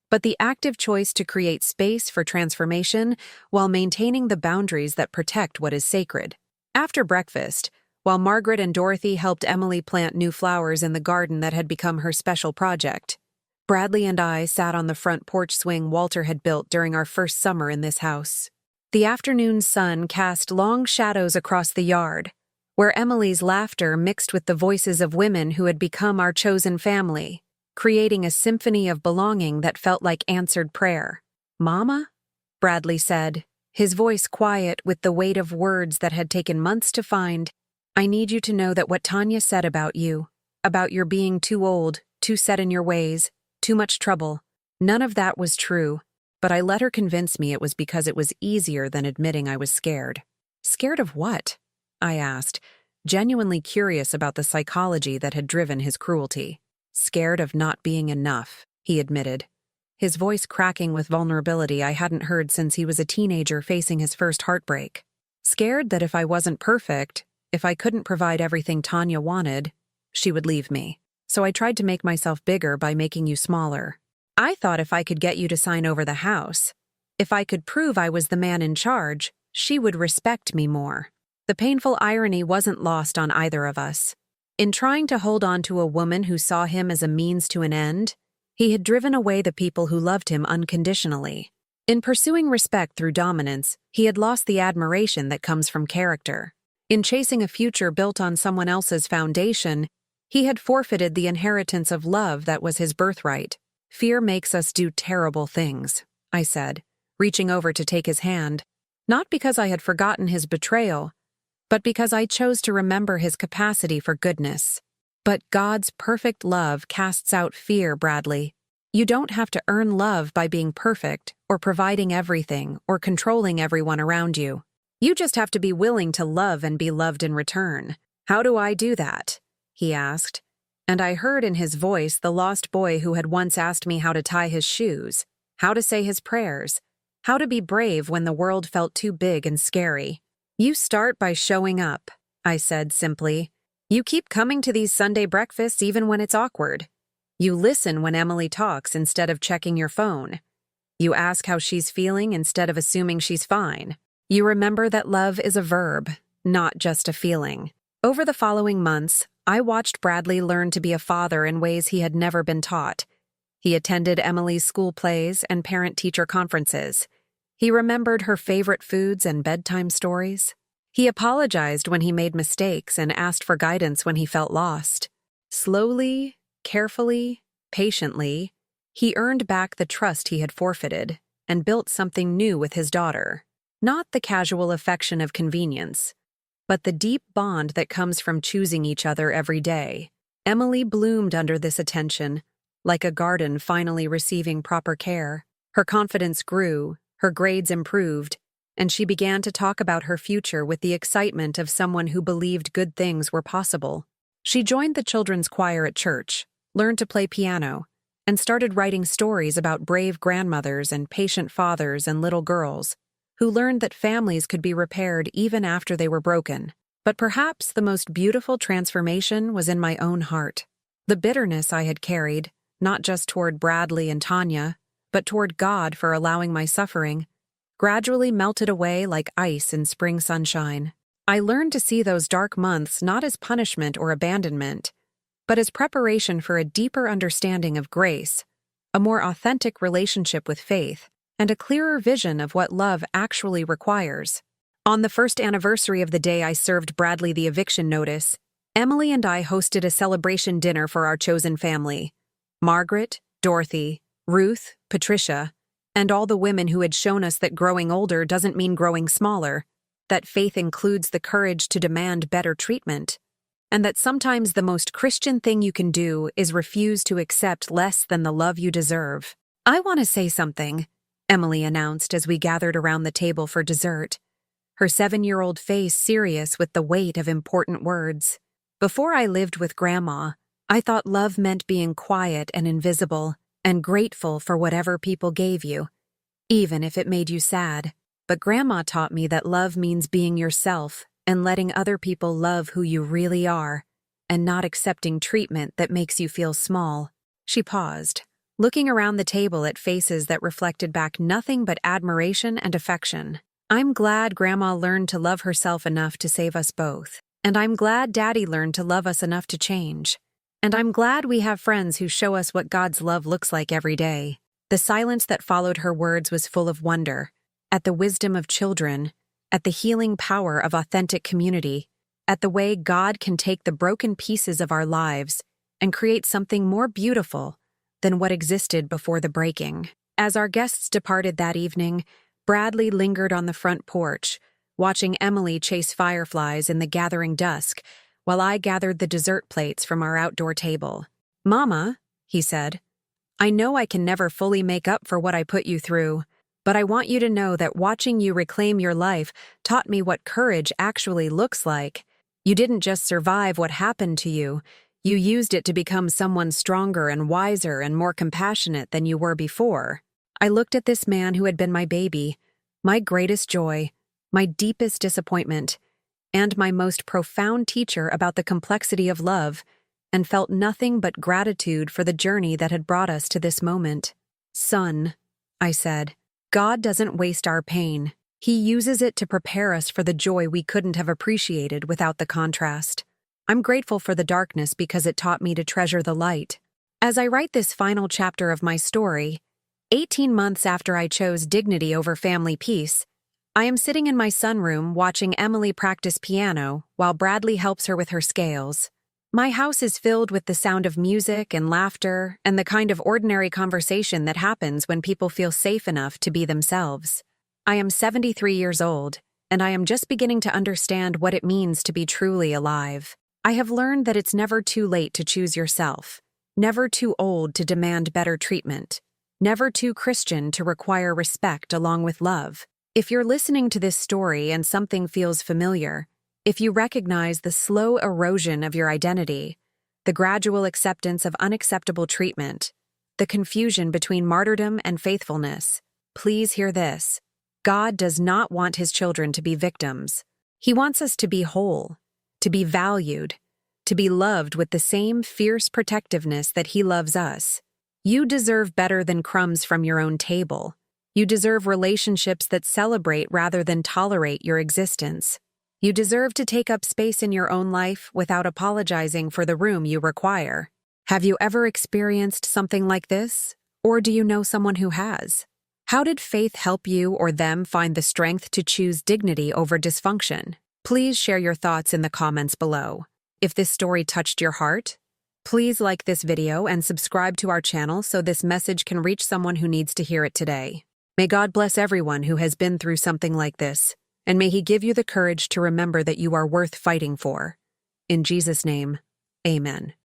but the active choice to create space for transformation while maintaining the boundaries that protect what is sacred. After breakfast, while Margaret and Dorothy helped Emily plant new flowers in the garden that had become her special project, Bradley and I sat on the front porch swing Walter had built during our first summer in this house. The afternoon sun cast long shadows across the yard, where Emily's laughter mixed with the voices of women who had become our chosen family, creating a symphony of belonging that felt like answered prayer. "Mama?" Bradley said, his voice quiet with the weight of words that had taken months to find. "I need you to know that what Tanya said about you, about your being too old, too set in your ways, too much trouble, none of that was true, but I let her convince me it was because it was easier than admitting I was scared." "Scared of what?" I asked, genuinely curious about the psychology that had driven his cruelty. "Scared of not being enough," he admitted, his voice cracking with vulnerability I hadn't heard since he was a teenager facing his first heartbreak. "Scared that if I wasn't perfect, if I couldn't provide everything Tanya wanted, she would leave me. So I tried to make myself bigger by making you smaller. I thought if I could get you to sign over the house, if I could prove I was the man in charge, she would respect me more." The painful irony wasn't lost on either of us. In trying to hold on to a woman who saw him as a means to an end, he had driven away the people who loved him unconditionally. In pursuing respect through dominance, he had lost the admiration that comes from character. In chasing a future built on someone else's foundation, he had forfeited the inheritance of love that was his birthright. "Fear makes us do terrible things," I said, reaching over to take his hand. not because I had forgotten his betrayal, but because I chose to remember his capacity for goodness. But God's perfect love casts out fear, Bradley. You don't have to earn love by being perfect, or providing everything, or controlling everyone around you. You just have to be willing to love and be loved in return. How do I do that? He asked, and I heard in his voice the lost boy who had once asked me how to tie his shoes, how to say his prayers, how to be brave when the world felt too big and scary. You start by showing up, I said simply. You keep coming to these Sunday breakfasts even when it's awkward. You listen when Emily talks instead of checking your phone. You ask how she's feeling instead of assuming she's fine. You remember that love is a verb, not just a feeling. Over the following months, I watched Bradley learn to be a father in ways he had never been taught. He attended Emily's school plays and parent-teacher conferences. He remembered her favorite foods and bedtime stories. He apologized when he made mistakes and asked for guidance when he felt lost. Slowly, carefully, patiently, he earned back the trust he had forfeited and built something new with his daughter. Not the casual affection of convenience, but the deep bond that comes from choosing each other every day. Emily bloomed under this attention, like a garden finally receiving proper care. Her confidence grew, her grades improved, and she began to talk about her future with the excitement of someone who believed good things were possible. She joined the children's choir at church, learned to play piano, and started writing stories about brave grandmothers and patient fathers and little girls who learned that families could be repaired even after they were broken. But perhaps the most beautiful transformation was in my own heart. The bitterness I had carried, not just toward Bradley and Tanya, but toward God for allowing my suffering, gradually melted away like ice in spring sunshine. I learned to see those dark months not as punishment or abandonment, but as preparation for a deeper understanding of grace, a more authentic relationship with faith, and a clearer vision of what love actually requires. On the first anniversary of the day I served Bradley the eviction notice, Emily and I hosted a celebration dinner for our chosen family. Margaret, Dorothy, Ruth, Patricia, and all the women who had shown us that growing older doesn't mean growing smaller, that faith includes the courage to demand better treatment, and that sometimes the most Christian thing you can do is refuse to accept less than the love you deserve. I want to say something, Emily announced as we gathered around the table for dessert, her 7-year-old face serious with the weight of important words. Before I lived with Grandma, I thought love meant being quiet and invisible, and grateful for whatever people gave you, even if it made you sad. But Grandma taught me that love means being yourself and letting other people love who you really are, and not accepting treatment that makes you feel small. She paused, looking around the table at faces that reflected back nothing but admiration and affection. I'm glad Grandma learned to love herself enough to save us both, and I'm glad Daddy learned to love us enough to change. And I'm glad we have friends who show us what God's love looks like every day. The silence that followed her words was full of wonder, at the wisdom of children, at the healing power of authentic community, at the way God can take the broken pieces of our lives and create something more beautiful than what existed before the breaking. As our guests departed that evening, Bradley lingered on the front porch, watching Emily chase fireflies in the gathering dusk, while I gathered the dessert plates from our outdoor table. "Mama," he said, "I know I can never fully make up for what I put you through, but I want you to know that watching you reclaim your life taught me what courage actually looks like. You didn't just survive what happened to you, you used it to become someone stronger and wiser and more compassionate than you were before." I looked at this man who had been my baby, my greatest joy, my deepest disappointment, and my most profound teacher about the complexity of love, and felt nothing but gratitude for the journey that had brought us to this moment. "Son," I said, "God doesn't waste our pain. He uses it to prepare us for the joy we couldn't have appreciated without the contrast. I'm grateful for the darkness because it taught me to treasure the light." As I write this final chapter of my story, 18 months after I chose dignity over family peace, I am sitting in my sunroom watching Emily practice piano while Bradley helps her with her scales. My house is filled with the sound of music and laughter and the kind of ordinary conversation that happens when people feel safe enough to be themselves. I am 73 years old, and I am just beginning to understand what it means to be truly alive. I have learned that it's never too late to choose yourself, never too old to demand better treatment, never too Christian to require respect along with love. If you're listening to this story and something feels familiar, if you recognize the slow erosion of your identity, the gradual acceptance of unacceptable treatment, the confusion between martyrdom and faithfulness, please hear this. God does not want his children to be victims. He wants us to be whole, to be valued, to be loved with the same fierce protectiveness that he loves us. You deserve better than crumbs from your own table. You deserve relationships that celebrate rather than tolerate your existence. You deserve to take up space in your own life without apologizing for the room you require. Have you ever experienced something like this? Or do you know someone who has? How did faith help you or them find the strength to choose dignity over dysfunction? Please share your thoughts in the comments below. If this story touched your heart, please like this video and subscribe to our channel so this message can reach someone who needs to hear it today. May God bless everyone who has been through something like this, and may he give you the courage to remember that you are worth fighting for. In Jesus' name, amen.